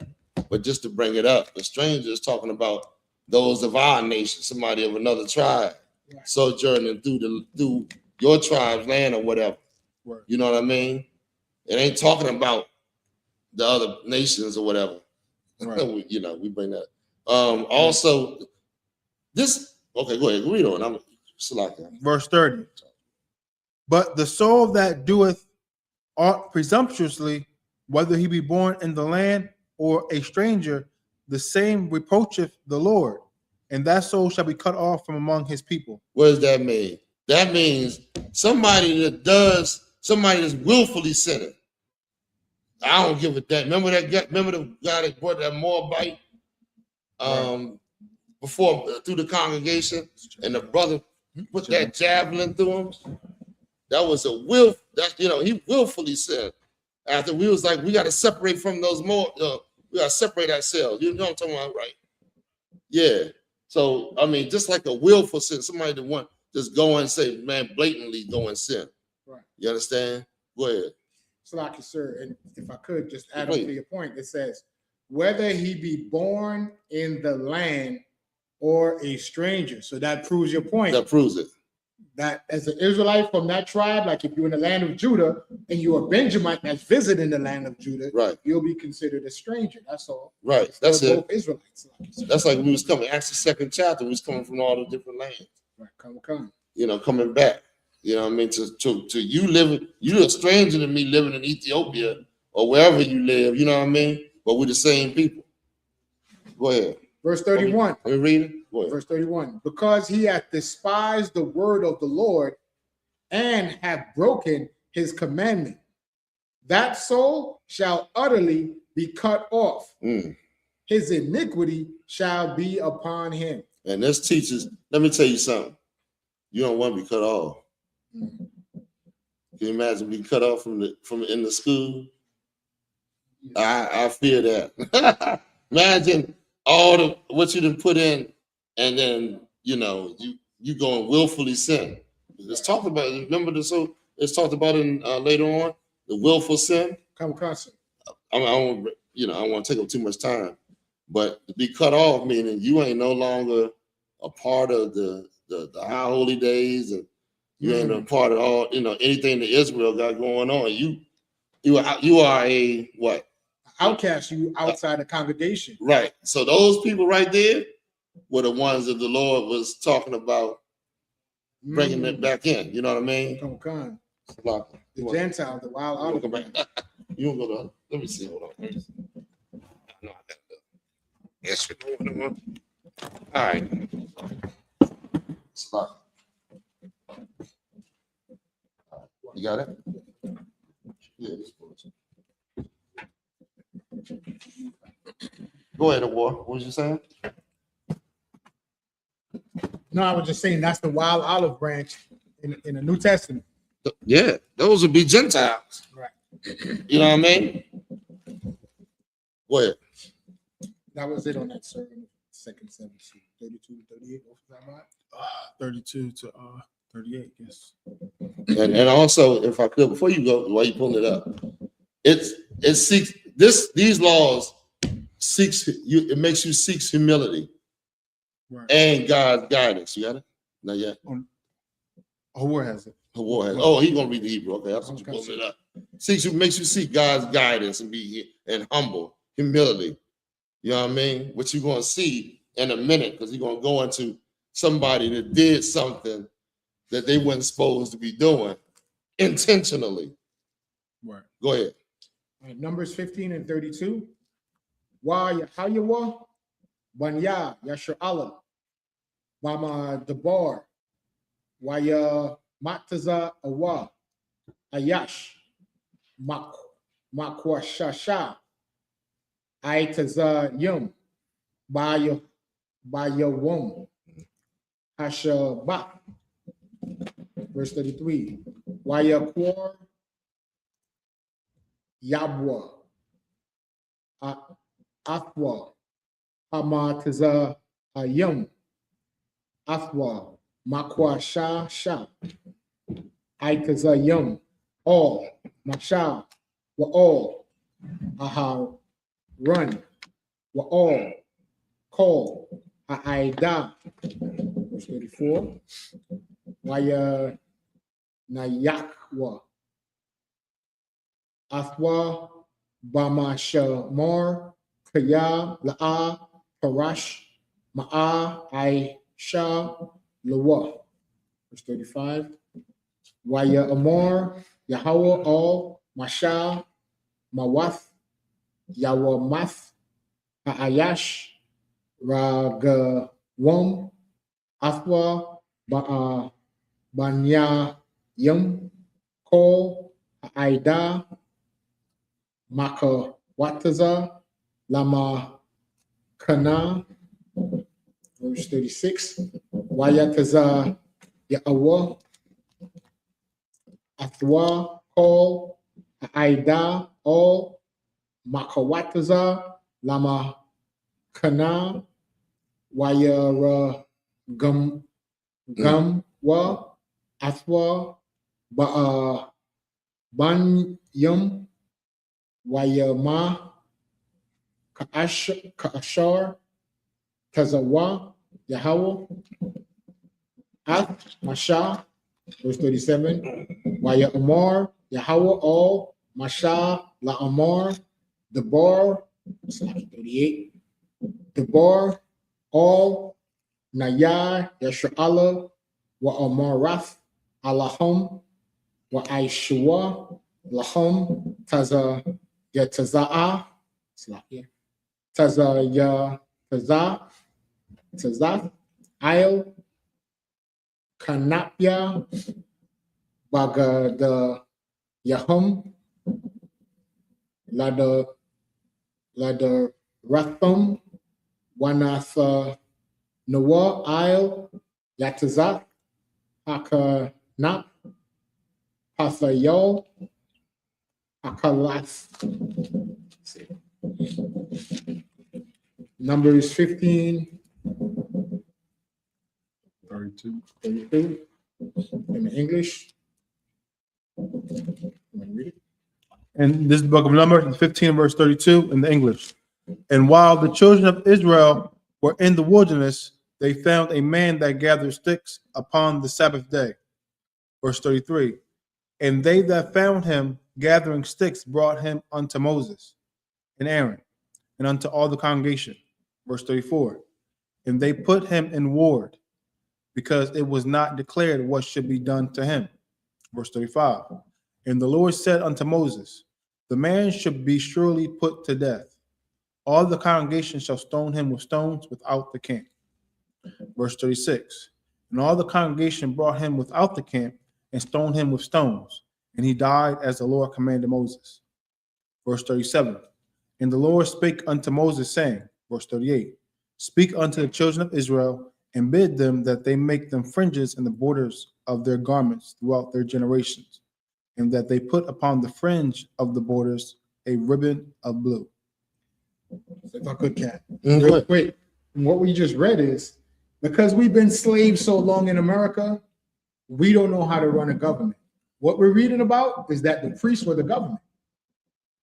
But just to bring it up, the stranger is talking about those of our nation, somebody of another tribe, sojourning through your tribe's land or whatever. Right. You know what I mean? It ain't talking about the other nations or whatever. Right. You know, we bring that. Also, this, okay, go ahead, read on. I'm slacking. Verse 30. But the soul that doeth aught presumptuously, whether he be born in the land or a stranger, the same reproacheth the Lord, and that soul shall be cut off from among his people. What does that mean? That means somebody that's willfully sinning. I don't give a damn. Remember the guy that brought that Moabite before through the congregation, and the brother put that javelin through him? That was he willfully sinned. After we was like, we got to separate from those more. We got to separate ourselves. You know what I'm talking about, right? Yeah. So I mean, just like a willful sin, somebody that want just go and say, man, blatantly go and sin. Right. You understand? Go ahead. Salaki, sir, and if I could just add on to your point, it says, whether he be born in the land or a stranger. So that proves your point. That proves it. That as an Israelite from that tribe, like if you're in the land of Judah and you're a Benjamite that's visiting the land of Judah, right, you'll be considered a stranger. That's all. Right. That's it. Both Israelites. That's like we was coming. Acts the 2nd chapter. We was coming from all the different lands. Right. Come. You know, coming back. You know what I mean? To you living, you're a stranger to me living in Ethiopia or wherever you live. You know what I mean? But we're the same people. Go ahead. Verse 31. Are we reading? Go ahead. Verse 31. Because he hath despised the word of the Lord and hath broken his commandment, that soul shall utterly be cut off. His iniquity shall be upon him. And this teaches, let me tell you something. You don't want to be cut off. Can you imagine being cut off from in the school? I fear that. Imagine all what you done put in, and then you go and willfully sin. It's talked about. Remember this? So it's talked about in later on the willful sin. Come constant. I don't want to take up too much time, but to be cut off meaning you ain't no longer a part of the high holy days, and you ain't a part of all anything that Israel got going on. You are a what? Outcast, you outside the congregation. Right. So those people right there were the ones that the Lord was talking about bringing it back in. You know what I mean? Come. Lock. The You want- Gentiles, the wild you wanna olive. go back? You want to go to? Let me see. Hold on. Let me see. No, I got the. Yes, we're going on. All right. Lock. You got it? Yeah. This one. Go ahead, War. What was you saying? No, I was just saying that's the wild olive branch in the New Testament. Yeah, those would be Gentiles. Right. You know what I mean? Go ahead. That was it on that sermon, second 17, 32 to 38. What was that about? 32 to 38, yes. And also, if I could, before you go, while you pulling it up, it seeks these laws seeks you. It makes you seek humility Right. and God's guidance. You got it? Not yet. Who has it? Oh, he's gonna read the Hebrew. Okay, that's what you pulling it up. Makes you seek God's guidance and be humble, humility. You know what I mean? What you're gonna see in a minute, because you're gonna go into somebody that did something that they weren't supposed to be doing intentionally. Right. Go ahead. All right, Numbers 15 and 32. Wa Yahayawa, Banya, Yashar'ala, Bama Debar, Waya Mataza Awa, Ayash, Makwashasha, Aitaza Yum, Baya Wum, Hashabak. Verse 33. Waya Kwar, Yabwa, Athwa, Hamataza Ayum, Athwa, Makwa Sha, Aitaza Yum, all, Masha, wa all, Aha, run, wa all, call, Aida. Verse 34. Waya Nayakwa, Athwa, Bama Shamar, Kaya, La'a, Parash, Ma'a, Aisha, Lawa. Verse 35. Waya Amor, Yahweh, all, Masha, Mawath, Yawamath, Ha'ayash, Ragawam, Athwa, Ba'a, Banya, Yum, Ko, Aida, Maka Wataza, Lama Kana, verse 36, Wayataza Ya'awa, Athwa, Ko, Aida, all, Makawataza, Lama Kana, Wayara Gum, Wa, Athwa, Ba'a, Ban Yum, Wayama, Ka'ashar, Tazawa, Yahweh, Ath, Masha, verse 37, Waya Amar, Yahweh, all, Masha, La Amar, Debar, 38, Debar, all, Naya, Yashra'ala, Wa Amarath, Allahum, Wa I.S.U.P.K, Lahum, Taza, Yataza'a, Taza, Taza, Ail, Kanapya, Baga the Yahum, Lada Rathum, Wanatha Noah, Ail, Yatazak, Hakanap, Pathayo, Akalas. Numbers 15, 32. 32 in English. Read it. And this is the book of Numbers, 15, verse 32 in the English. And while the children of Israel were in the wilderness, they found a man that gathered sticks upon the Sabbath day. Verse 33. And they that found him gathering sticks brought him unto Moses and Aaron and unto all the congregation. Verse 34. And they put him in ward, because it was not declared what should be done to him. Verse 35. And the Lord said unto Moses, the man should be surely put to death. All the congregation shall stone him with stones without the camp. Verse 36. And all the congregation brought him without the camp and stoned him with stones. And he died as the Lord commanded Moses. Verse 37. And the Lord spake unto Moses, saying, verse 38, speak unto the children of Israel, and bid them that they make them fringes in the borders of their garments throughout their generations, and that they put upon the fringe of the borders a ribbon of blue. If I could, Cat. Mhm. Real quick. What we just read is, because we've been slaves so long in America, we don't know how to run a government. What we're reading about is that the priests were the government.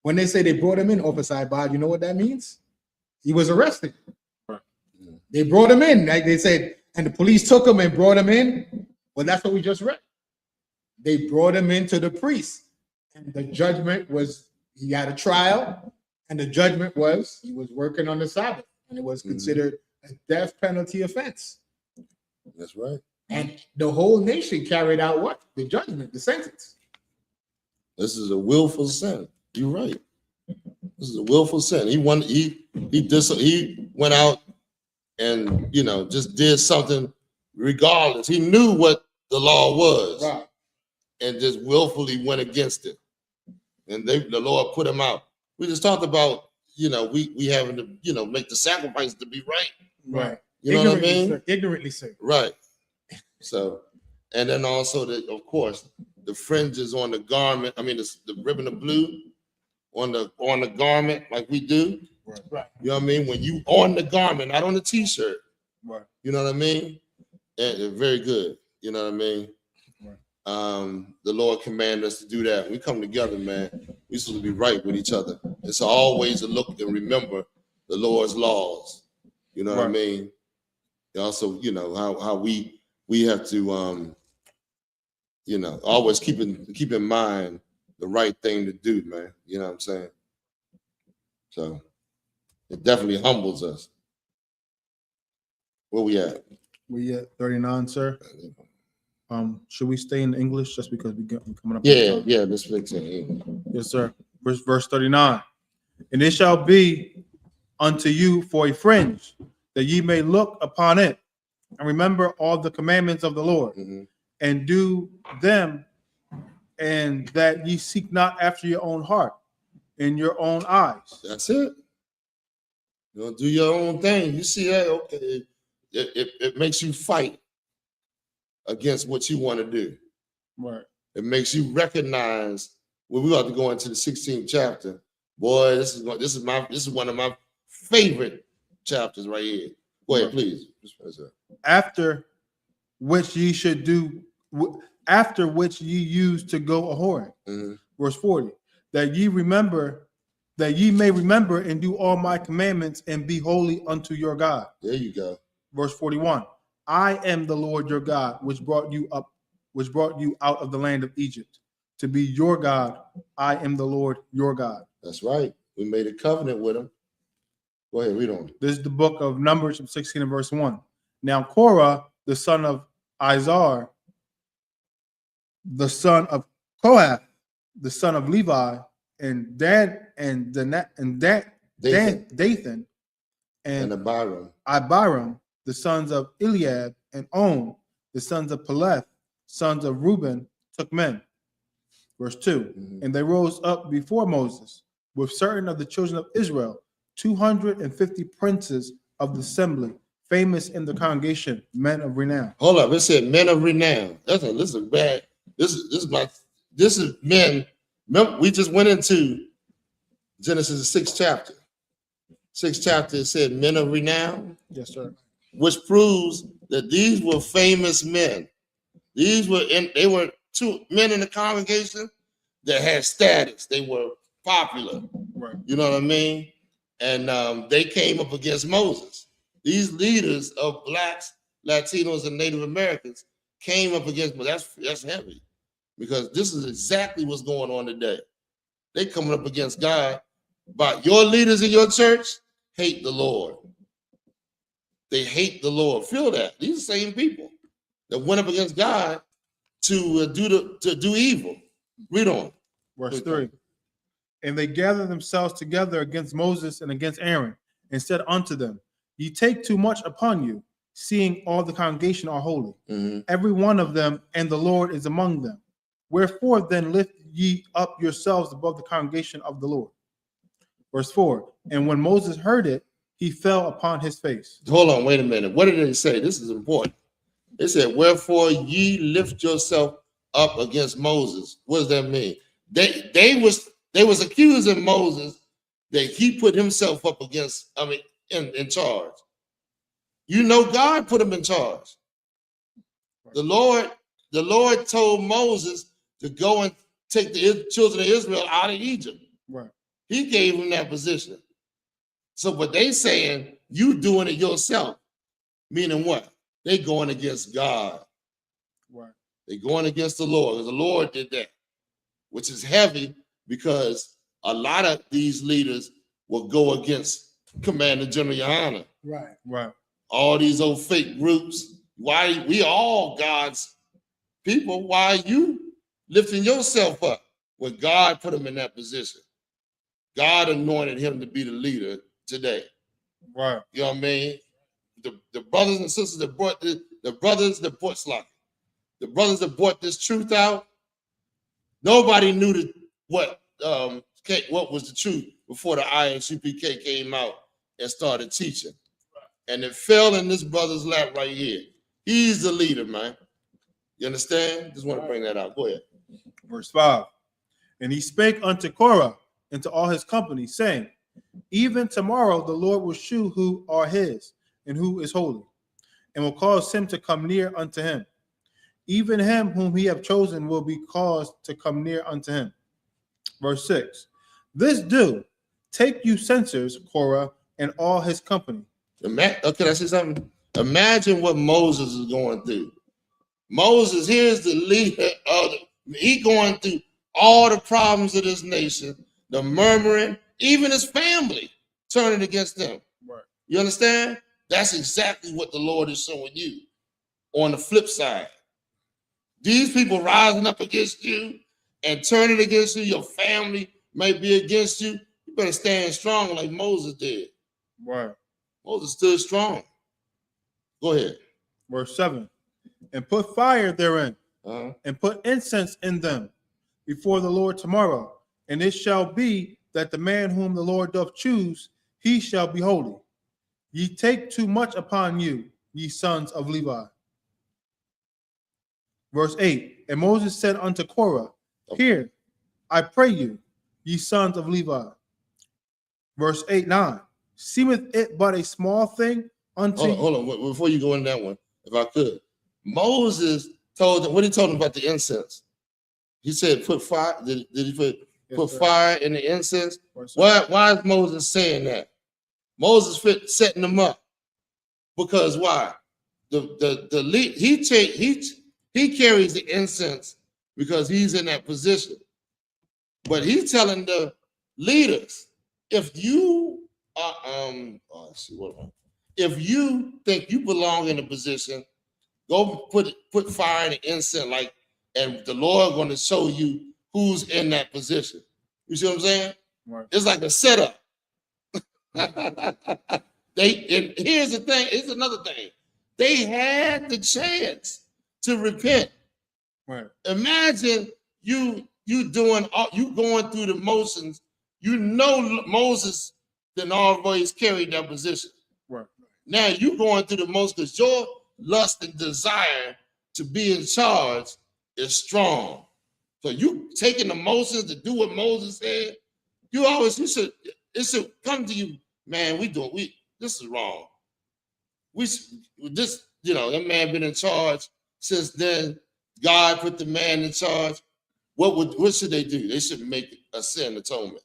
When they say they brought him in, Officer Ibad, you know what that means? He was arrested. They brought him in, like they said, and the police took him and brought him in. Well, that's what we just read. They brought him into the priest, and the judgment was he got a trial, and the judgment was he was working on the Sabbath, and it was considered a death penalty offense. That's right. And the whole nation carried out what? The judgment, the sentence. This is a willful sin. You're right. This is a willful sin. He went out and just did something regardless. He knew what the law was, Right. and just willfully went against it. And the Lord put him out. We just talked about we having to make the sacrifice to be right. Right. You know what I mean? Sir, ignorantly, sir. Right. So, and then also of course the fringes on the garment. I mean the ribbon of blue on the garment, like we do. Right. You know what I mean? When you on the garment, not on the t-shirt. Right. You know what I mean? And very good. You know what I mean? Right. The Lord commanded us to do that. We come together, man. We're supposed to be right with each other. It's always a look and remember the Lord's laws. You know what I mean? Also, how we have to always keep in mind the right thing to do, man. You know what I'm saying? So it definitely humbles us. Where we at? We at 39, sir. Should we stay in English just because we're coming up? Yeah, let's fix it. Yes, sir. Verse 39. And it shall be unto you for a fringe, that ye may look upon it and remember all the commandments of the Lord, and do them, and that ye seek not after your own heart in your own eyes. That's it. Do your own thing. You see that? Okay. It makes you fight against what you want to do. Right. It makes you recognize when we about to go into the 16th chapter. Boy, this is one of my favorite chapters right here. Go ahead, please. After which ye should do, after which ye use to go a whoring. Verse 40. That ye may remember and do all my commandments and be holy unto your God. There you go. Verse 41. I am the Lord your God, which brought you out of the land of Egypt, to be your God. I am the Lord your God. That's right. We made a covenant with him. Go ahead, read on. This is the book of Numbers 16 and verse 1. Now Korah, the son of Izar, the son of Kohath, the son of Levi, and Dathan and Abiram, the sons of Eliab, and On, the sons of Peleth, sons of Reuben, took men. Verse 2. And they rose up before Moses with certain of the children of Israel, 250 princes of the assembly, famous in the congregation, men of renown. Hold up, it said men of renown. This is bad. This is men. Remember, we just went into Genesis 6th chapter. 6th chapter, it said men of renown. Yes, sir. Which proves that these were famous men. They were two men in the congregation that had status. They were popular. Right. You know what I mean? And they came up against Moses. These leaders of blacks, Latinos, and Native Americans came up against, but that's heavy, because this is exactly what's going on today. They coming up against God, but your leaders in your church hate the Lord. They hate the Lord. Feel that. These are the same people that went up against God to do evil. Read on. Verse 3. And they gathered themselves together against Moses and against Aaron, and said unto them, Ye take too much upon you, seeing all the congregation are holy, every one of them, and the Lord is among them. Wherefore then lift ye up yourselves above the congregation of the Lord. Verse 4. And when Moses heard it, he fell upon his face. Hold on, wait a minute. What did they say? This is important. They said, wherefore ye lift yourself up against Moses. What does that mean? They was accusing Moses that he put himself up against, in charge. You know, God put him in charge. The Lord told Moses to go and take the children of Israel out of Egypt. Right. He gave him that position. So what they saying, you doing it yourself, meaning what? They going against God. Right. They going against the Lord, because the Lord did that, which is heavy, because a lot of these leaders will go against Commander General YAHANNA. Right. Right. All these old fake groups. Why we all God's people? Why are you lifting yourself up when God put him in that position? God anointed him to be the leader today. Right. You know what I mean? The brothers and sisters that brought the brothers that brought this truth out. Nobody knew what was the truth before the I.S.U.P.K came out and started teaching. And it fell in this brother's lap right here. He's the leader, man. You understand? Just want to bring that out. Go ahead. Verse 5. And he spake unto Korah and to all his company, saying, Even tomorrow the Lord will shew who are his, and who is holy, and will cause him to come near unto him. Even him whom he have chosen will be caused to come near unto him. Verse 6. This do, take you censers, Korah, and all his company. Can I say something? Imagine what Moses is going through. Moses, here's the leader he going through all the problems of this nation, the murmuring, even his family turning against them. Right. You understand? That's exactly what the Lord is showing you on the flip side. These people rising up against you and turning against you, your family may be against you. You better stand strong like Moses did. Right. Moses stood strong. Go ahead. Verse 7. And put fire therein, Uh-huh. and put incense in them before the Lord tomorrow. And it shall be that the man whom the Lord doth choose, he shall be holy. Ye take too much upon you, ye sons of Levi. Verse 8. And Moses said unto Korah, Hear, I pray you, ye sons of Levi. Verse 8-9. Seemeth it but a small thing unto you? Hold on. Before you go in that one, if I could. Moses told them, what he told them about the incense? He said, put fire. Did he put fire in the incense? Why is Moses saying that? Moses setting them up. Because why? The lead, he carries the incense because he's in that position. But he's telling the leaders, if you if you think you belong in a position, go put fire in the incense, and the Lord going to show you who's in that position. You see what I'm saying? Right. It's like a setup. And here's the thing. It's another thing. They had the chance to repent. Right. Imagine you going through the motions. You know Moses didn't always carry that position. Right. Now you going through the motions because your lust and desire to be in charge is strong. So you taking the motions to do what Moses said. It should come to you, man. This is wrong. That man been in charge since then. God put the man in charge. What should they do? They should make a sin atonement.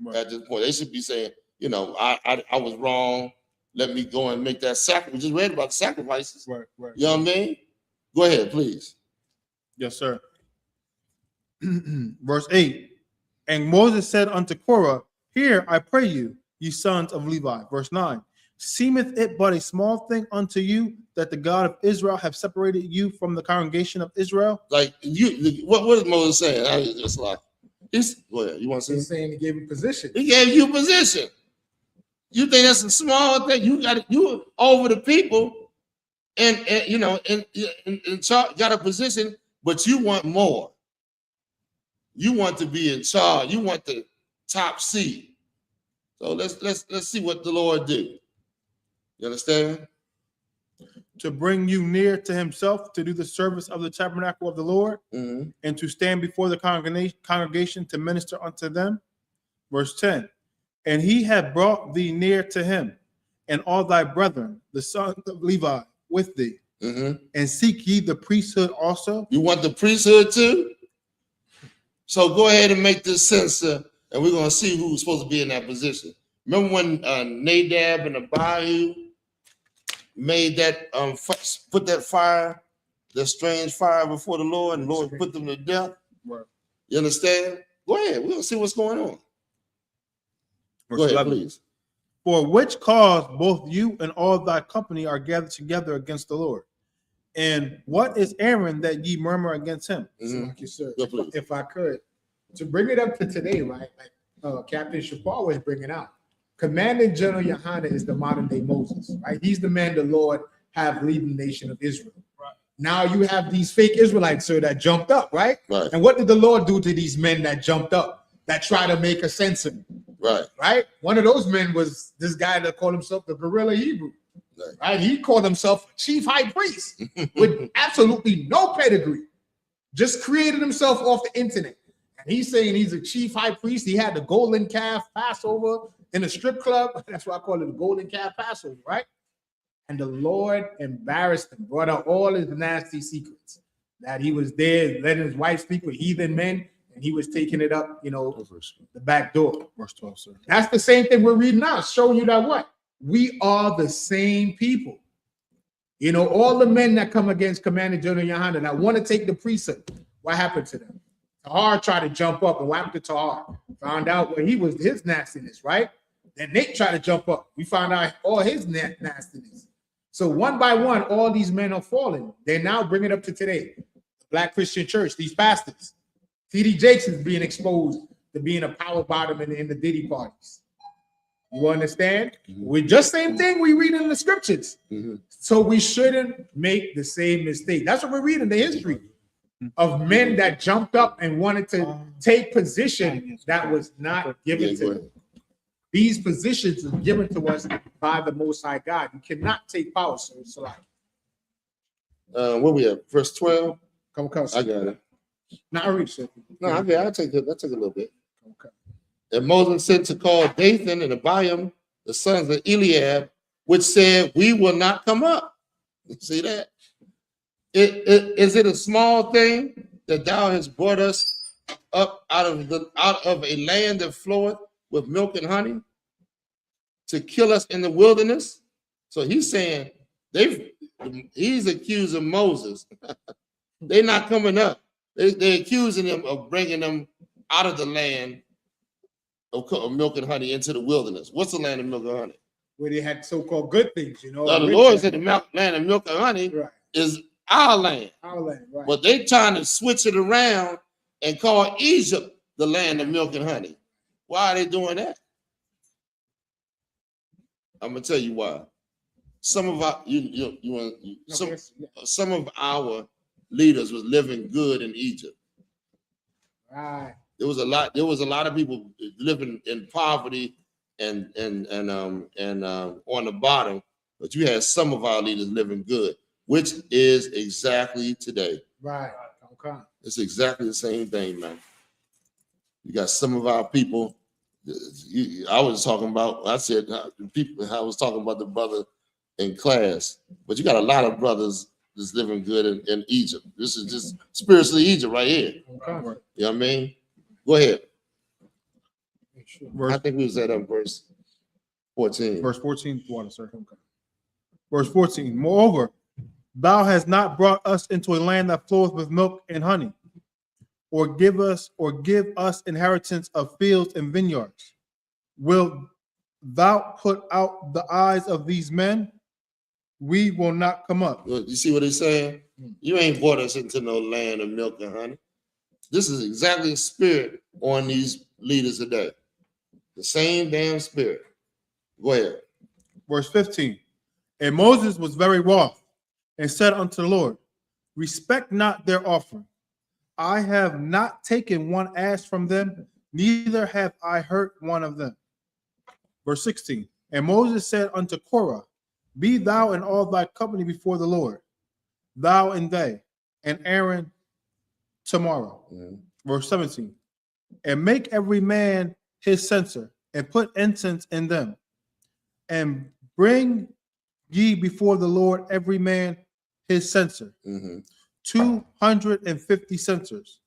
Right. At this point. They should be saying, I was wrong. Let me go and make that sacrifice. We just read about sacrifices. Right, right. You know what I mean? Go ahead, please. Yes, sir. Verse 8. And Moses said unto Korah, Hear, I pray you, ye sons of Levi. Verse 9. Seemeth it but a small thing unto you that the God of Israel have separated you from the congregation of Israel? Like what is Moses saying? I was just like, go ahead. You want to He's say? saying he gave him position. He gave you position. You think that's a small thing? You over the people, and you know, and got a position, but you want more. You want to be in charge. You want the top seat. So let's see what the Lord do. You understand? To bring you near to himself, to do the service of the tabernacle of the Lord, Mhm. and to stand before the congregation to minister unto them. Verse 10. And he had brought thee near to him, and all thy brethren, the sons of Levi, with thee. Mhm. And seek ye the priesthood also? You want the priesthood too? So go ahead and make this census, and we're going to see who's supposed to be in that position. Remember when Nadab and Abihu made that put that fire, that strange fire before the Lord, and the Lord put them to death? Right. You understand? Go ahead. We're going to see what's going on. Verse Go ahead, 11. please. For which cause both you and all thy company are gathered together against the Lord. And what is Aaron that ye murmur against him? So like you said, Go, please. if I could, to bring it up to today, right? Like Captain Shapar was bringing out, Commanding General YAHANNA is the modern day Moses, right? He's the man the Lord have lead the nation of Israel. Right. Now you have these fake Israelites, sir, that jumped up, right? Right. And what did the Lord do to these men that jumped up, that try to make a censor? Right. Right. One of those men was this guy that called himself the Guerrilla Hebrew. Right. He called himself chief high priest with absolutely no pedigree, just created himself off the internet. And he's saying he's a chief high priest. He had the golden calf Passover in a strip club. That's why I call it the golden calf Passover, right? And the Lord embarrassed him, brought out all his nasty secrets, that he was there letting his wife sleep with heathen men, and he was taking it up, you know, the back door. Verse 12, sir. That's the same thing we're reading now, showing you that what? We are the same people. You know, all the men that come against Commander General YAHANNA that want to take the priesthood, what happened to them? Tahar tried to jump up, and what happened to Tahar? Found out what he was, his nastiness, right? Then Nate tried to jump up. We found out all his nastiness. So one by one, all these men are falling. They're now bringing it up to today. The Black Christian Church, these pastors. T.D. Jakes is being exposed to being a power bottom in the Diddy parties. You understand? We're just same thing we read in the scriptures. So we shouldn't make the same mistake. That's what we're reading, the history of men that jumped up and wanted to take position that was not given to them. These positions are given to us by the Most High God. You cannot take power, so it's like. Where we at? Verse 12? Come. I got it. Not read, sir. No, okay, I'll take it. I'll take a little bit. Okay. And Moses sent to call Dathan and Abiram, the sons of Eliab, which said, we will not come up. You see that? Is it a small thing that thou hast brought us up out of a land that floweth with milk and honey to kill us in the wilderness? So he's saying he's accusing Moses. They're not coming up. They're accusing him of bringing them out of the land of milk and honey into the wilderness. What's the land of milk and honey? Where they had so-called good things, you know. Now, the Lord said the land of milk and honey is our land. Our land, right. But they trying to switch it around and call Egypt the land of milk and honey. Why are they doing that? I'm gonna tell you why. Some of our some of our leaders was living good in Egypt. Right. There was a lot of people living in poverty and on the bottom, but you had some of our leaders living good, which is exactly today. Right. Okay. It's exactly the same thing, man. You got some of our people. I was talking about the brother in class, but you got a lot of brothers that's living good in Egypt. This is just spiritually Egypt right here. Okay. You know what I mean? Go ahead. Verse, I think we was at verse 14. verse 14, water, sir. Verse 14. Moreover, thou hast not brought us into a land that floweth with milk and honey, or give us inheritance of fields and vineyards. Will thou put out the eyes of these men, we will not come up. You see what he's saying? You ain't brought us into no land of milk and honey. This is exactly the spirit on these leaders today. The same damn spirit. Go ahead. Verse 15. And Moses was very wroth and said unto the Lord, respect not their offering. I have not taken one ass from them, neither have I hurt one of them. Verse 16. And Moses said unto Korah, be thou and all thy company before the Lord, thou and they, and Aaron tomorrow. Verse 17. And make every man his censer, and put incense in them, and bring ye before the Lord every man his censer, 250 censers,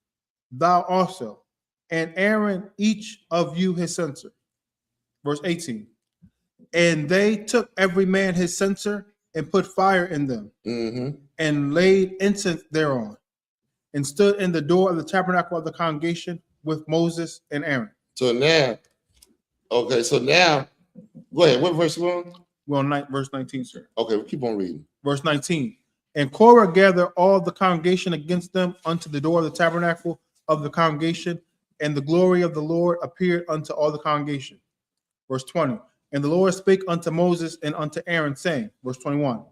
thou also, and Aaron each of you his censer. Verse 18. And they took every man his censer and put fire in them, and laid incense thereon, and stood in the door of the tabernacle of the congregation with Moses and Aaron. So now, okay, so now, go ahead. What verse you on? We're on verse 19, sir. Okay, keep on reading. Verse 19. And Korah gathered all the congregation against them unto the door of the tabernacle of the congregation, and the glory of the Lord appeared unto all the congregation. Verse 20. And the Lord spake unto Moses and unto Aaron, saying, verse 21,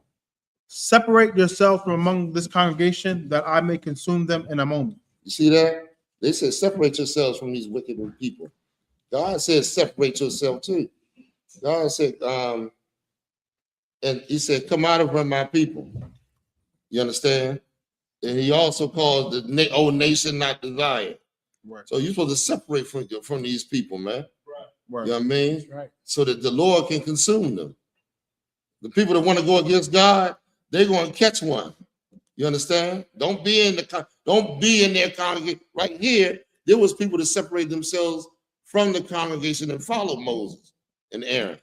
separate yourselves from among this congregation, that I may consume them in a moment. You see that? They said, separate yourselves from these wicked people. God said, separate yourself too. God said, and he said, come out of my people. You understand? And he also called the old nation not desired. Right. So you're supposed to separate from these people, man. Right. You know what I mean? Right. So that the Lord can consume them. The people that want to go against God, they're going to catch one. You understand? Don't be in their congregation. Right here, there was people that separate themselves from the congregation and followed Moses and Aaron.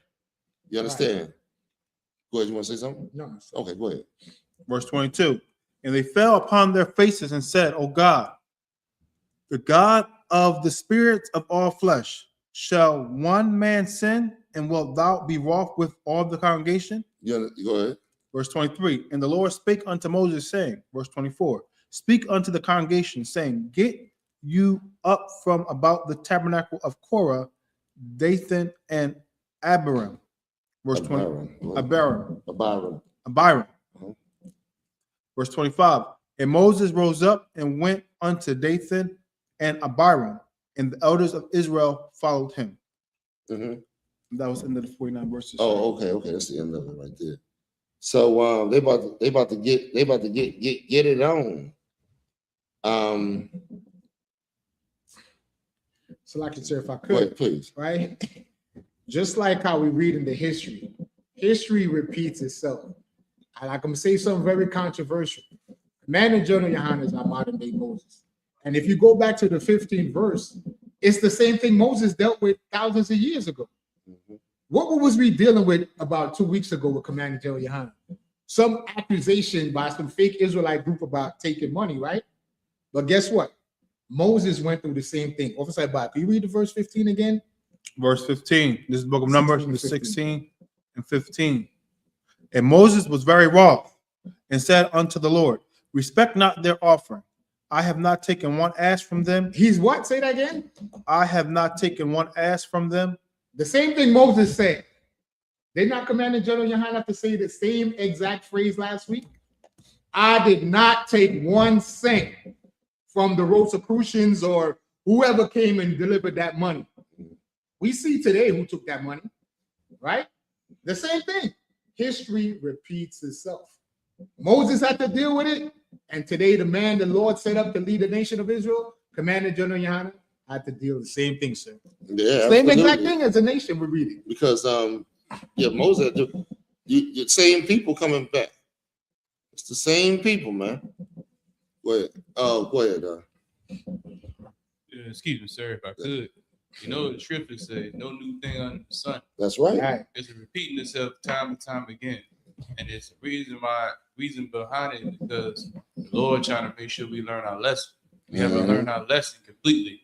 You understand? Right. Go ahead. You want to say something? No. Okay, go ahead. Verse 22. And they fell upon their faces and said, O God, the God of the spirits of all flesh, shall one man sin, and wilt thou be wroth with all the congregation? Yeah, go ahead. Verse 23. And the Lord spake unto Moses, saying, verse 24, speak unto the congregation, saying, get you up from about the tabernacle of Korah, Dathan, and Abiram. Verse 20. Abiram. Verse 25. And Moses rose up and went unto Dathan and Abiram, and the elders of Israel followed him. That was in the 49 verses. Oh, okay, that's the end of it right there. So they about to get it on. So, like I said, if I could, wait, please. Right? Just like how we read in the history repeats itself. And I'm gonna say something very controversial. Man and Jonah Yohanan is our modern day Moses. And if you go back to the 15th verse, it's the same thing Moses dealt with thousands of years ago. What was we dealing with about 2 weeks ago with Commander General Yohanan? Some accusation by some fake Israelite group about taking money, right? But guess what? Moses went through the same thing. Officer Bob, can you read the verse 15 again? Verse 15. This is the book of Numbers, 16 and 15. And Moses was very wroth and said unto the Lord, respect not their offering. I have not taken one ass from them. He's what? Say that again. I have not taken one ass from them. The same thing Moses said. Did not Commander General Yohanan have to say the same exact phrase last week? I did not take 1 cent from the Rosicrucians or whoever came and delivered that money. We see today who took that money, right? The same thing. History repeats itself. Moses had to deal with it, and today the man the Lord set up to lead the nation of Israel, Commander General Yohanan, had to deal with the same thing, sir. Yeah, same exact thing as a nation we're reading. Because Moses, the same people coming back. It's the same people, man. Go ahead. Go ahead. Excuse me, sir, if I could. You know, the scripture says, no new thing under the sun. That's right. It's repeating itself time and time again. And it's the reason behind it, because the Lord trying to make sure we learn our lesson. We haven't learned our lesson completely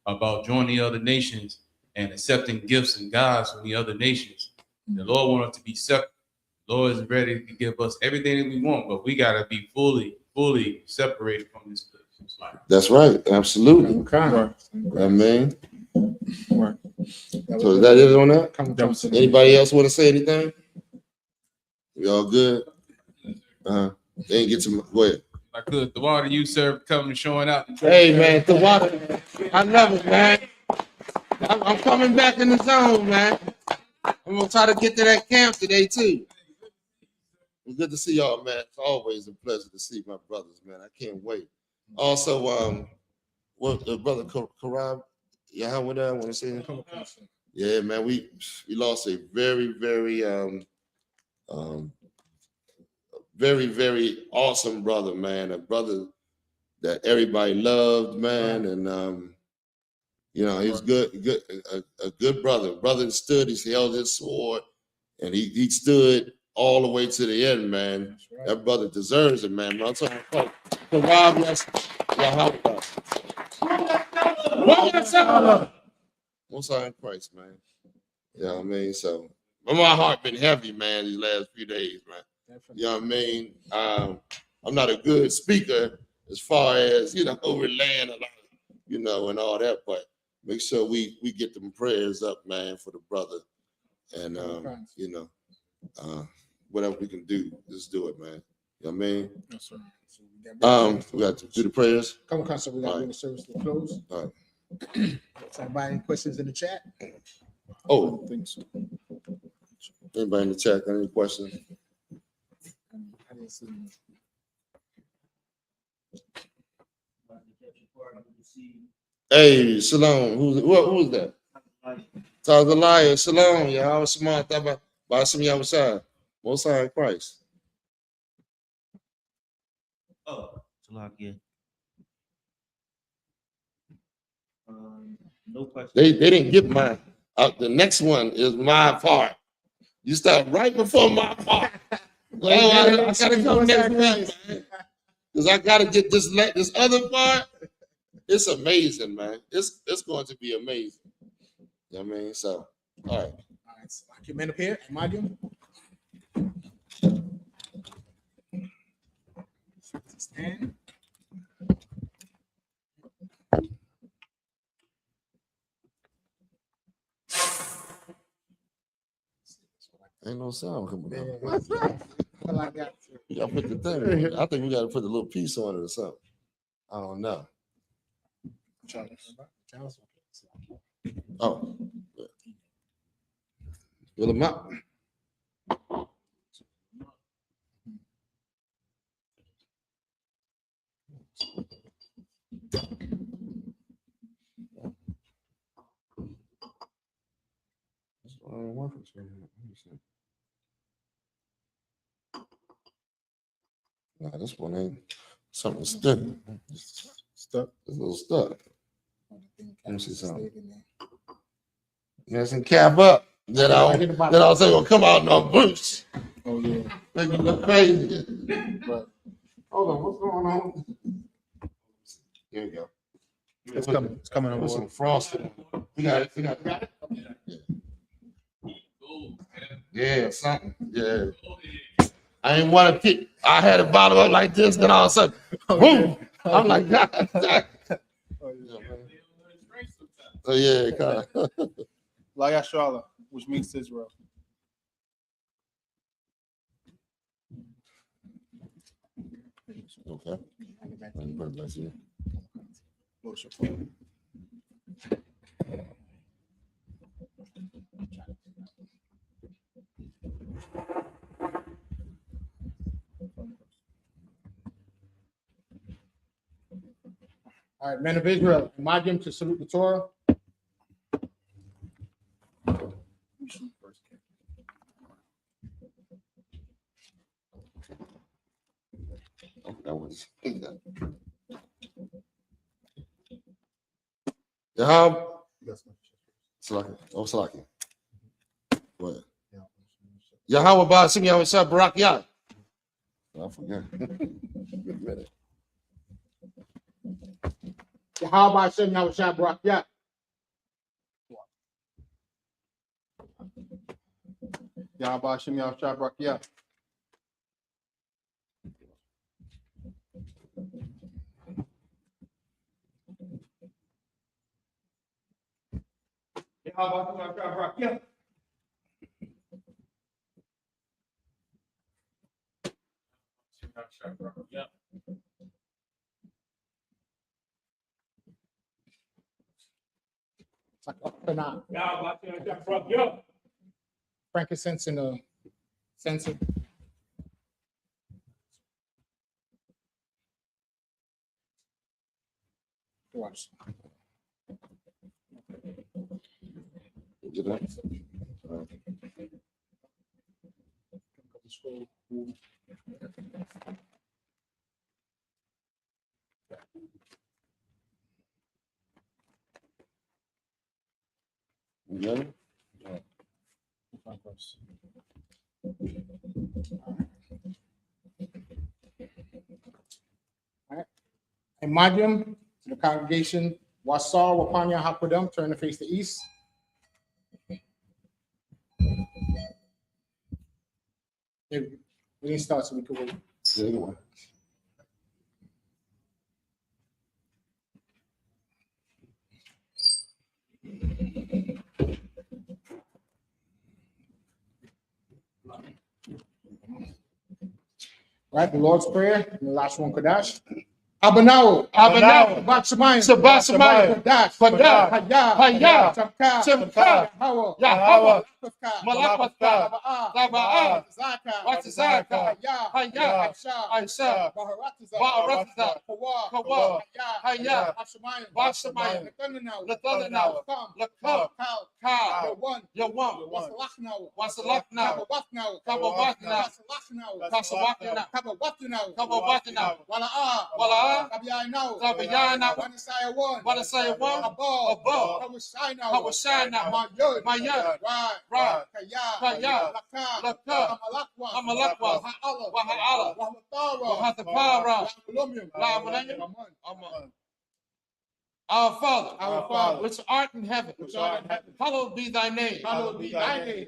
about joining the other nations and accepting gifts and gods from the other nations. The Lord wants us to be separate. The Lord is ready to give us everything that we want, but we gotta be fully separated from this place. That's right. Absolutely. Okay. I mean, Right. so is that it on that? That was it. Anybody else want to say anything? We all good? They ain't get to go ahead. I could. The water you serve coming showing out. Hey man, the water. I love it, man. I'm coming back in the zone, man. I'm gonna try to get to that camp today too. It's good to see y'all, man. It's always a pleasure to see my brothers, man. I can't wait. Also, what the brother Karab, YAHANNA, I want to say anything? Yeah, man, we lost a very, very awesome brother, man. A brother that everybody loved, man, and you know, he's a good brother. Brother stood, he held his sword, and he stood all the way to the end, man. Right. That brother deserves it, man. I'm talking about Karab, yes, YAHANNA. Most High in Christ, man. You know what I mean? So, but my heart been heavy, man, these last few days, man. You know what I mean? I'm not a good speaker as far as, you know, relaying a lot, you know, and all that, but make sure we get them prayers up, man, for the brother. And, you know, whatever we can do, just do it, man. You know what I mean? Yes, sir. We got to do the prayers. Come on, so we got to bring the service to a close. All right. Anybody any questions in the chat? Oh, I don't think so. anybody in the chat got any questions? I didn't see any. Hey, Shalom. Who's that? Tazaliah, Shalom. Yahweh Shema, Taba, Basim Yahushua. Most High in Christ. Oh, Salakia. No question. They didn't get mine. The next one is my part. You start right before my part. Well, I gotta come next week, man. Because I gotta get this other part. It's amazing, man. It's going to be amazing. You know what I mean? So, all right. All right, so I can man up here. Am I doing? Stand. Ain't no sound coming out. Well, I got to. You gotta put the thing on. I think we gotta put the little piece on it or something. I don't know. Oh. Yeah. Fill them up. Nah, this one ain't something stuck. Stuck. It's a little stuck. Let me see something. There's some cap up that I was gonna come out no boots. Oh yeah. Make me look crazy. Right. Hold on, what's going on? Here we go. It's coming. It's coming on Put board. some frosting. We got it. Yeah, something. Yeah. I ain't want to pick. I had a bottle up like this, then all of a sudden, boom! I'm like, God. So yeah, kind of. YAHANNA, which means Israel. Okay. Bless you. All right, men of Israel, imagine to salute the Torah. That was. Yahab. Salaki. Oh, Salaki. Go ahead. Yahweh Ba'asim Yahushua Barak Yah. I forgot. How about Shem Yahushua Barak Yah? Yahweh Hashem Yahushua Barakia. It's like up and out. Frankincense and a censer. Watch. Yeah. Imagine to the congregation, Wasar, Wapanya, Hakodam, turn to face the east. We didn't start, so we could wait. Right, the Lord's Prayer, and the last one, Kodash. Abanao, Batshamayim, Kodash, Hayah, Shamka, Yahweh, Malakwatka, Lava'ah, Watazaka, Hayah, Aisha, Baharatiza, Kawa, Hayah, Bashamayim, Lathananaw, Lakam, Kal, Yawan, Wasalaknaw, Kabawaknaw, Wala'ah, Kabayana, Wanasaya one, above, Kawashina, Mayad, Right, Kaya, Laka, Amalakwa, Waha'ala, Wahatapara, Amen. Our Father, which art in heaven, hallowed be thy name.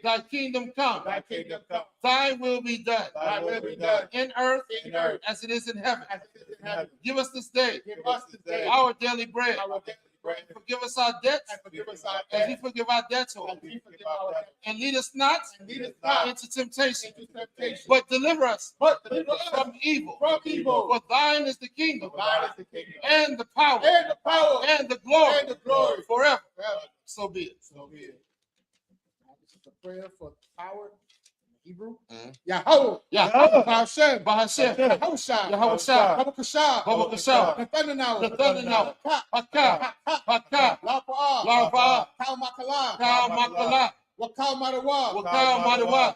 Thy kingdom come. Thy will be done. In earth, as it is in heaven. Give us this day our daily bread. Forgive us our debts, as we forgive our debtors. And lead us not into temptation, but deliver us from evil. For thine is the kingdom, and the power, and the glory, forever. So be it. This is a prayer for power. Hebrew, Yahweh, Bahashem, Yahushua, Babakashah, Nathanaw, Haka, Lapa, Kalmakala, Wakal Madawa,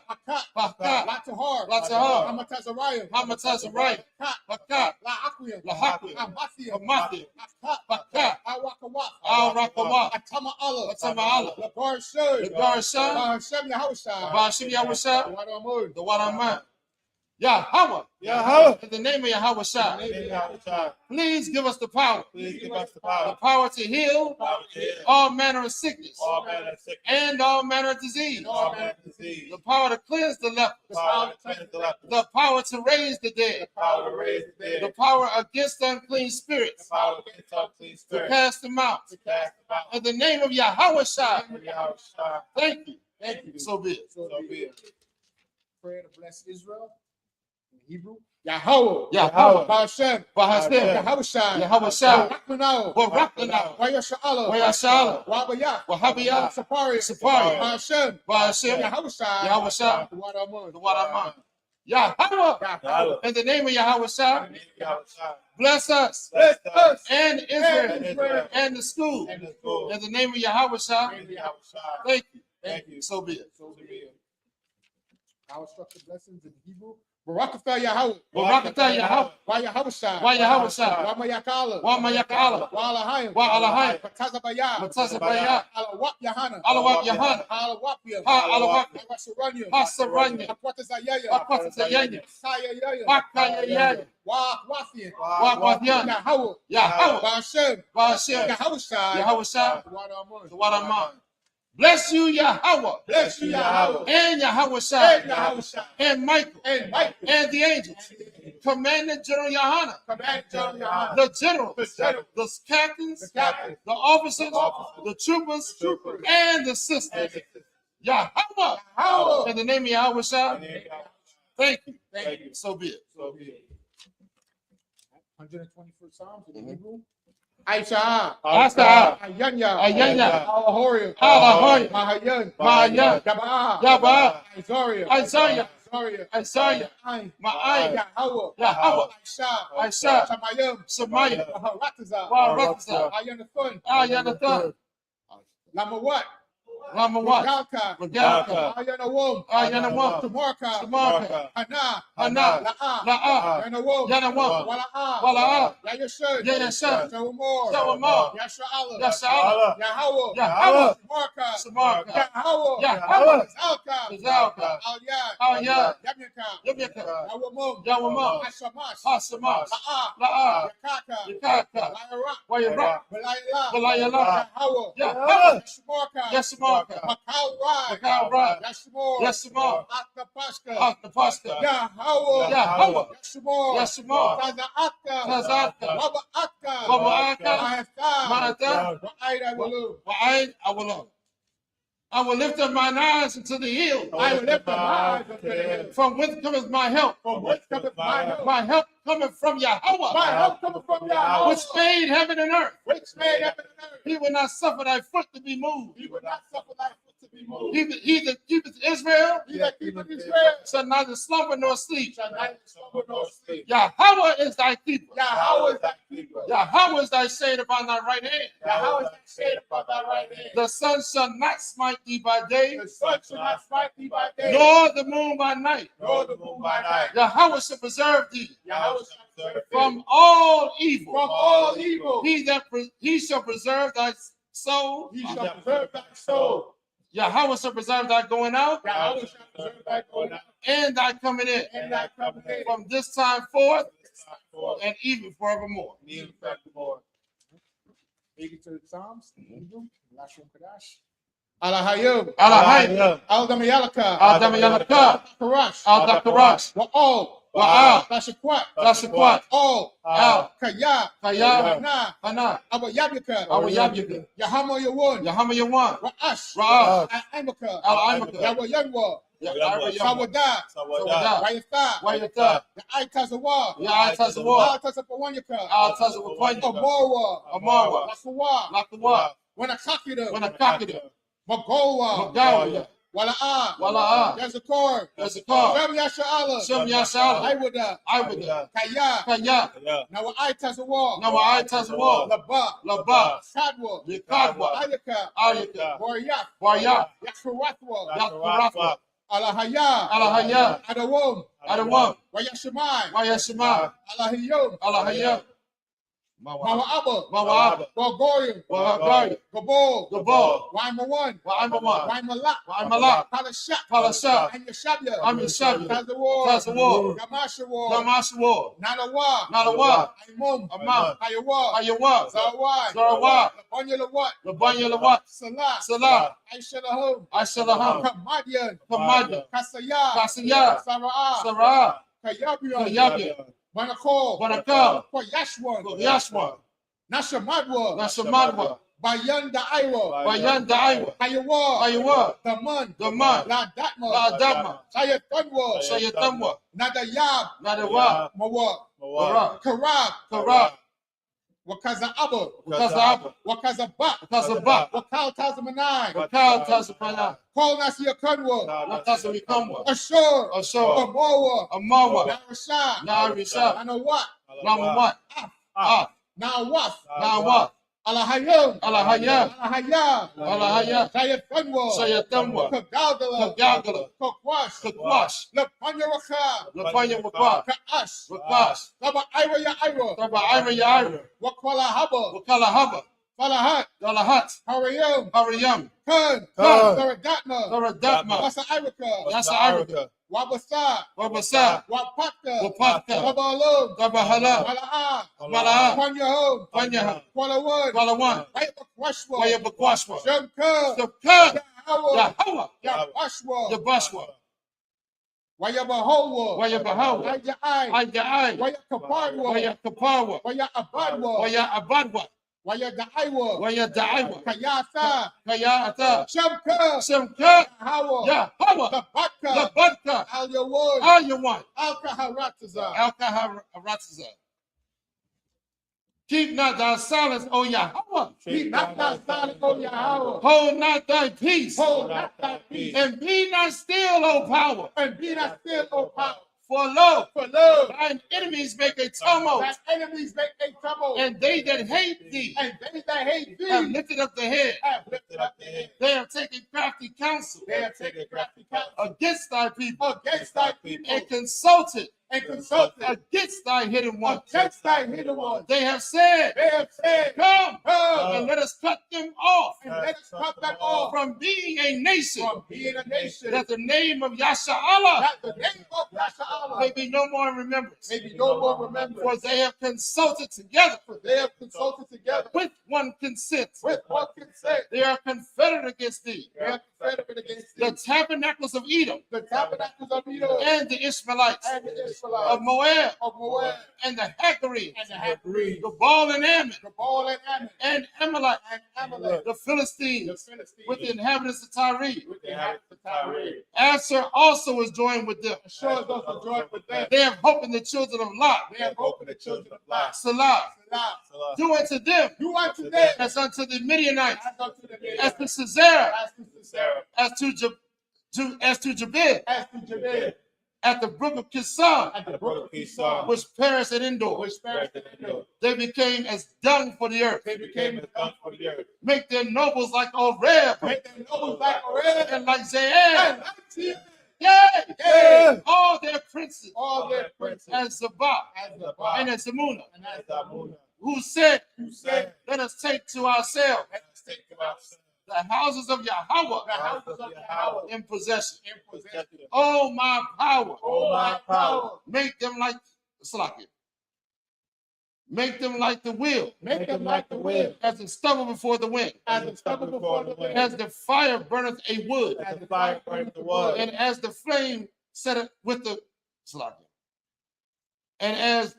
Latahar, Hamatazariah, Haka, La Amathia, Al-Rakawa, Atama Allah, Labarshan, Yahushua, the Wadaman. Yahweh, in the name of Yahweh, please give us the power, the power to heal all manner of sickness and all manner of disease, the power to cleanse the leper, the power to raise the dead, the power against unclean spirits, to cast them out. In the name of Yahweh, thank you. So be it. Prayer to bless Israel. Hebrew, Yahweh, Bahashem, Yahushua, Rakmanaw, Wayashala, Wahabiyah, Sapari, Bahashem, Yahushua, the Wadaman. Yahweh, in the name of Yahweh, bless us and Israel and the school. In the name of Yahweh, thank you. So be it. Our structured blessings in Hebrew. Barakatah Yahweh. Why Yahushua. Wamayakala. Wa'alahayim. Matazabaya. Alawap Yahanna. Alawapia. Hasaranya. Akwatazayaya. Wakayaya. Wakwathian. Yahweh. Bahashem. Yahushua. The Wadaman. Bless you, Yahweh. Bless you, Yahweh. And Yahweh And Shai. Yahweh Shai. And Michael. And Michael. And the angels. Commandant General Yahanna. Command General Yahanna. The generals. The generals. The captains. The captains. The officers. The troopers. And the sisters. Yahweh. Yahweh. In the name of Yahweh Shai. Thank you. Thank you. So be it. So be it. 121st Psalms in Hebrew. I.S.U.P.K. I.S.U.P.K. Ayanya. Al-Horiya. Al-Horiya. Mahayan. Mahayan. Yabaa. Yabaa. Isaiah. Isaiah. Isaiah. Isaiah. Ma'ai. Yahweh. Yahweh. Isha. Isha. Shamayim. Shemaiah. Maharatazah. Maharatazah. Ayanathan. Ayanathan. Lamawat. Ramawat. Galka. Galka. Ayanawom. Ayanawom. Tamarka. Tamarka. Hana. Hana. La'a. La'a. Yanawom. Yanawom. Wala'a. Wala'a. Yayashun. Yayashun. Shawamor. Shawamor. Yasha'ala. Yasha'ala. Yahweh. Yahweh. Tamarka. Samarka. Yahweh. Yahweh. Zalka. Zalka. Al-Yad. Al-Yad. Yamyaka. Yamyaka. Yawamum. Yawamum. Ashamash. Hasamas. La'a. La'a. Yakaka. Yakaka. Wayarak. Wayarak. Walayla. Walayla. Yahweh. Yahweh. Yashmarka. Yasamarka. Makal Rai. Makal Rai. Yashmor. Yasamor. Atapashka. Atapashka. Yahweh. Yahweh. Yashmor. Yashmor. Taza'atka. Taza'atka. Waba'atka. Waba'atka. Ma'ata. Ma'ata. Wa'aida Walu. Wa'aid Awallah. I will lift up mine eyes unto the hill. I will lift up my eyes unto the hills. From whence cometh my help? From whence cometh my help? My help cometh from Yahweh. My help cometh from Yahweh. Which made heaven and earth. Which made heaven and earth. He will not suffer thy foot to be moved. He will not suffer thy foot to be moved. He that keepeth Israel He that keepeth Israel shall neither slumber nor sleep. shall neither slumber nor sleep. Yahweh is thy keeper. Yahweh is thy keeper. Yahweh is thy shade upon thy right hand. Yahweh is thy shade upon thy right hand. The sun shall not smite thee by day, The sun shall not smite thee by day, nor the moon by night. nor the moon by night. Yahweh shall preserve thee Yahweh shall preserve thee from all evil. from all evil. He shall preserve thy soul. He shall preserve thy soul. Yahweh shall preserve thy going out Yahweh shall preserve thy going out and thy coming in and thy coming in. from this time forth Forth and even forevermore. and even forevermore. Speaking to the Psalms, Lashon Kadash. Alahayim. Alahayim. Al-Damayalaka. Al-Damayalaka. Karash. Al-Dakarash. Wa'al. Wa'al. Lashakwat. Lashakwat. All. Al. Kaya. Kaya. Hana. Hana. Abayabika. Awayabyaka. Yahamo Yawun. Yahama Yawan. Ra'ash. Ra'ash. Al-Imaka. Al-Imaka. Yawayanwa. Yahweh. Sawada. Sawada. Rayatha. Wayata. Ya'itazawa. Ya'itazawa. Al-Tazapawanyaka. Al-Tazawapanya. Amarwa. Amarwa. Lasawa. Lakawa. Wanakakida. Wanakakida. Magowa. Magawa. Wala'a. Wala'a. Yazakor. Yazakar. Shem Yasha'ala. Shem Yasha'ala. Iwada. Iwada. Kaya. Kaya. Now I Tazawa. Nawa'itazawa. Laba. Laba. Shadwa. Yakadwa. Ayaka. Ayaka. Waryak. Waryak. Yashwathwa. Yakaratwa. Alahaya. Alahaya. Adawom. Adawam. Wayashimai. Wayashima. Alahiyom. Alahaya. Mawa'aba. Mawa'aba. Wagoyim. Wagari. Gabol. Gabal. Waimawan. Wa'amawan. Waimalak. Wa'amalak. Palashat. Palashat. Anyashabya. Anyashabya. Tazawar. Tazawar. Gamashawar. Damashawa. Nanawa. Nalawa. Aimum. Amam. Ayawa. Ayawa. Zawai. Zarawa. Onyalawat. Labanya Lawat. Salah. Salah. Aishalahum. Ashalaham. Kamadian. Kamadi. Kasaya. Kasaya. Sara'ah. Sarah. Kayabian. Kayabya. Manakol. Wanakal. For Yashwan. Yashwa. Nashamadwa. Nashamadwa. Bayan Da'aiwa. Bayan Da'aiwa. Ayawa. Ayawa. Daman. Daman. La Datma. La Dama. Sayatanwa. Shayatamwa. Nadayab. Nadawa. Mawa. Wara. Karab. Kara. Wakaza Abba. Kazaba. Wakaza Bak. Kazaba. Wakal Tazamanai. Wakal Tazapana. Call Nasia Kanwa. Watasawikamwa. Ashur. Ashur. Amawa. Amawa. Narasha. Narisha. Anawat. Namawat. Ah. Nawaf. Nawat. Alahayim. Alahaya. Alahaya. Alahaya. Sayatanwa. Sayatamwa. Kagaldala. Kagagala. Kokwash. Kakwash. Lapanyaraka. Lapanya Wakwa. Kaash. Wakwash. Laba Ira ya Ira. Taba Ira Yaira. Wakwala Haba. Wakala Haba. Falahat. Dalahat. Harayim. Hariyam. Kun. Kun. Saradatma. Daradatma. Wasa Irika. Yasa Irika. Wabasa. Wabasa. Wapaka. Wapaka. Wabalum. Dabahala. Mala'a. Mala'a. Panyahom. Panyaha. Kwalawan. Kwalawan. Wayabakwashwa. Wayabakwashwa. Shamka. Sabka. Yahweh, Yahweh, Yahweh, Yabashwa, Wayabahowa, Wayabahawa, Ayai, Ayai, Wayakaparwa, Wayakapawa, Wayabadwa, Wayabadwa, Wayadaiwa, Wayadaiwa, Kayasa, Kayata, Shamka, Shemka, Yahweh, Yahweh, Labaka, Labadka, Al-Yawad, Ayawan, Al-Kaharataza. Alkaharataza. Keep not thy silence, O Yahweh. Keep not thy silence, O Yahweh. Hold not thy peace. Hold not thy peace. And be not still, O power. And be not still, O power. For lo, For lo, thine enemies make a tumult, thy enemies make a tumult. and they that hate thee And they that hate thee have lifted up the head. have lifted up their head. They have taken crafty counsel They have taken crafty counsel against thy people against thy people and consulted and consulted against thy hidden ones. against thy hidden ones. They have said, They have said, come come and let us cut them off and let us cut them off from being a nation, from being a nation. that the name of Yasharallah That the name of Yahshua may be no more in remembrance. may be no more remembered. For they have consulted together For they have consulted together with one consent. with one consent. They are confederate against thee. They are confederate against The thee. tabernacles of Edom The tabernacles of Edom and the Ishmaelites and the of Israelites Moab of Moab and the Hagarenes, and the Hagarenes, the Baal and Ammon Gabal and Ammon and Amalek, and Amalek, the the Philistines Philistines, with the inhabitants of Tyre. with the inhabitants of Tyre. Asher also is joined with them. Assures us to join with them. They have hope in the children of Lot. They have opened the children of Lot. Salah. Salah. Do unto them Do unto them as unto the Midianites, as unto the as Midianites, to Sisera, as to Sarah, as to Jabez, as to Jabez, at the brook of Kissar, at the brook of Esau, which perished at Endor. which perished in the middle. They became as dung for the earth. They became as dung for the earth. Make their nobles like Oreb Make them nobles like Oreb and like and Zael. like Tia. Yea, Yea. all their princes, All their princes, and Zabah, as the and as Zamunah, and as the who said, who said, let us take to ourselves let us take to ourselves the houses of the Yahweh houses of Yahweh in possession. in possession. Oh, my power, Oh, my power, make them like Slakia. Make them like the wheel, make them like the wind, as the stubble before the wind, as the stubble before the wind, as the fire burneth a wood, as the fire burns the wood, and as the flame set it with the Slakia. And as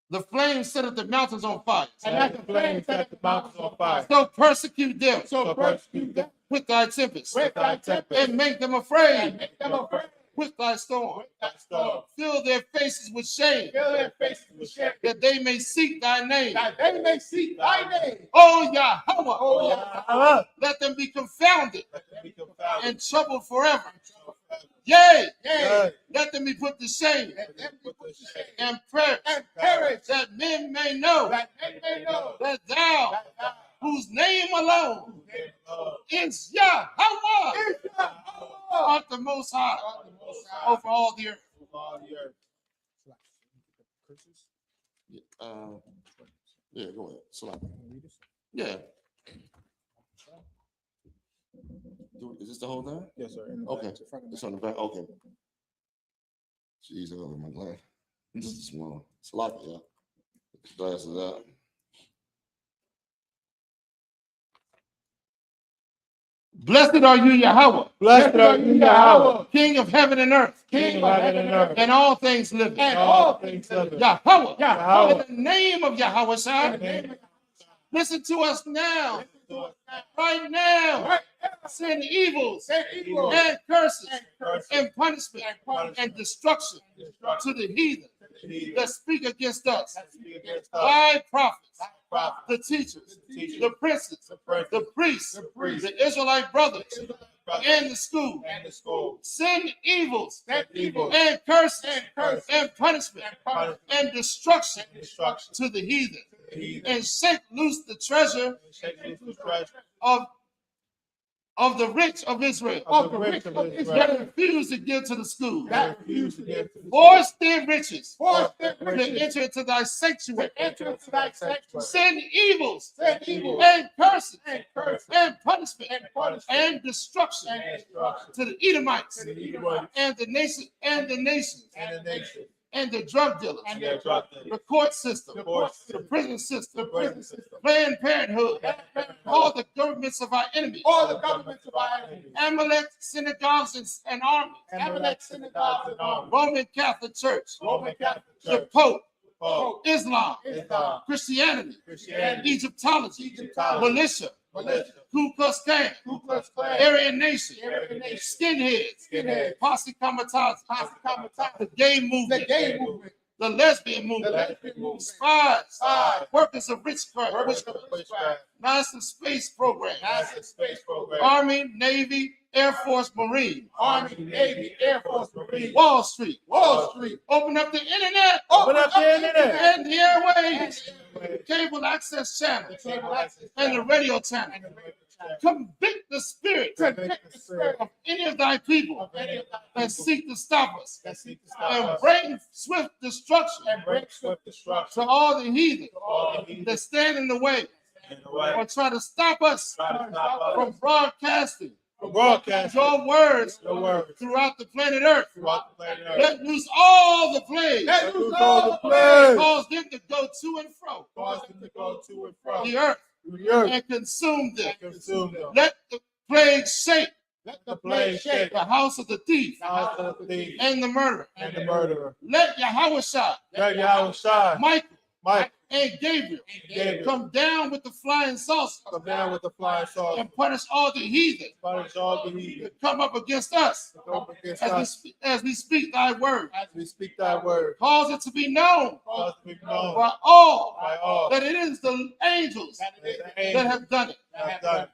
the flame setteth the mountains on fire, and as the flame set the mountains on fire. so persecute them So persecute them with thy tempest, with thy tempest, and make them and afraid make them afraid with thy storm. with thy storm. Fill their faces with shame, Fill their faces with shame, that they may seek thy name. that they may seek thy name. Oh Yahweh, Oh, Yahweh, let them be confounded let them be confounded and troubled forever. and troubled forever. Yea, Yea, let them be put to shame let them be put to shame and perish, and perish, that men may know that they may know that thou, that thou, whose name alone whose name alone is Yahweh, is Yahweh, art the most high God the Most High, over all the earth. over all the earth. Yeah, go ahead. Salam. Yeah. Is this the whole thing? Yes, sir. Okay. It's on the back. Okay. Jeez, I got my glass. This is small. It's a lot, yeah. Glasses out. Blessed are you, Yahweh, Blessed are you, Yahweh, King of heaven and earth, King of heaven and earth, and all things living. and all things living. Yahweh, Yahweh. in the name of Yahweh, In Shai, the name of listen to us now, Yahweh. right now. Right. Send evils Send evil and curses and curses and punishment and punishment and destruction and destruction to the heathen to the heathen that speak against us. that speak against us. Thy prophets, Thy prophets, the teachers, the teachers, the princes, the princes, the priests, the priests, the Israelite brothers, the Israelite brothers, and the school. and the school. Send evils Send evil and curses and curses and punishment and punishment and destruction and destruction to the heathen, to the heathen. and shake loose the treasure And shake loose the treasure of the rich of Israel of the rich of Israel that refuse to give to the school. that refuse to give to the Force their riches Force their to riches enter into thy sanctuary. to enter into thy sanctuary. Send evils Send evil and curses and curses and punishment and punishment and destruction and destruction to the Edomites to the Edomites and the nations and the nation and the drug dealers, the court system, the prison system, Planned Parenthood, all the governments of our enemies, Amalek synagogues and armies, Roman Catholic Church, the Pope, Islam, Christianity, Egyptology, militia, Ku Klux Klan, Aryan Nation, skinheads, posse comitatus, the gay movement, the lesbian movement, spies, workers of witchcraft, master space program, Army, Navy, Air Force, Marine, Wall Street, open up the internet, and the airways, cable access channel, and the radio channel. Convict the spirit of any of thy people that seek to stop us, and bring swift destruction to all the heathen that stand in the way or try to stop us from broadcasting your words throughout the planet Earth. Let loose all the plagues. Cause them to go to and fro the earth and consume them. Let the plague shake the house of the thief and the murderer. Let Yahushua, Michael, and Gabriel come down with the flying saucer and punish all the heathen that come up against us as we speak thy word. Cause it to be known by all that it is the angels that have done it.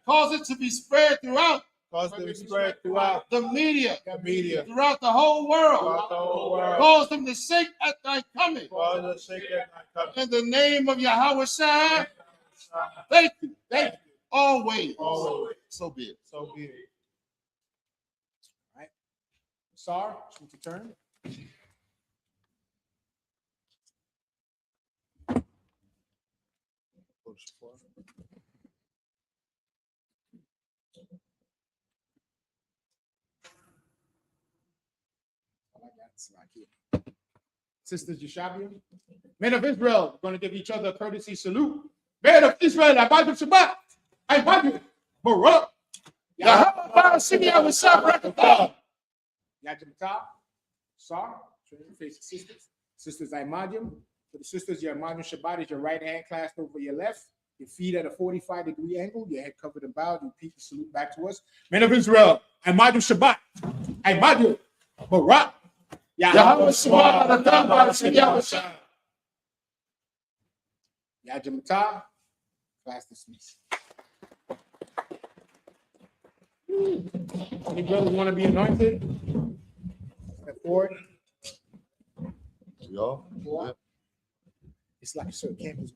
Cause it to be spread throughout the media, throughout the whole world. Cause them to shake at thy coming. In the name of Yahushua, thank you. Always. So be it. All right. Sar, it's your turn. Sisters Yeshabia, men of Israel, we're going to give each other a courtesy salute. Men of Israel, I invite you Shabbat. I invite you Baruch. Yajamata. Sar, face the sisters. Sisters, I invite you. For the sisters, your Imagine Shabbat is your right hand clasped over your left. Your feet at a 45-degree angle. Your head covered and bowed. You repeat the salute back to us. Men of Israel, I invite you Shabbat. I invite you Baruch. Yajamata, class dismissed. Any brothers want to be anointed? Step forward. Y'all? It's like Sir Campbell's.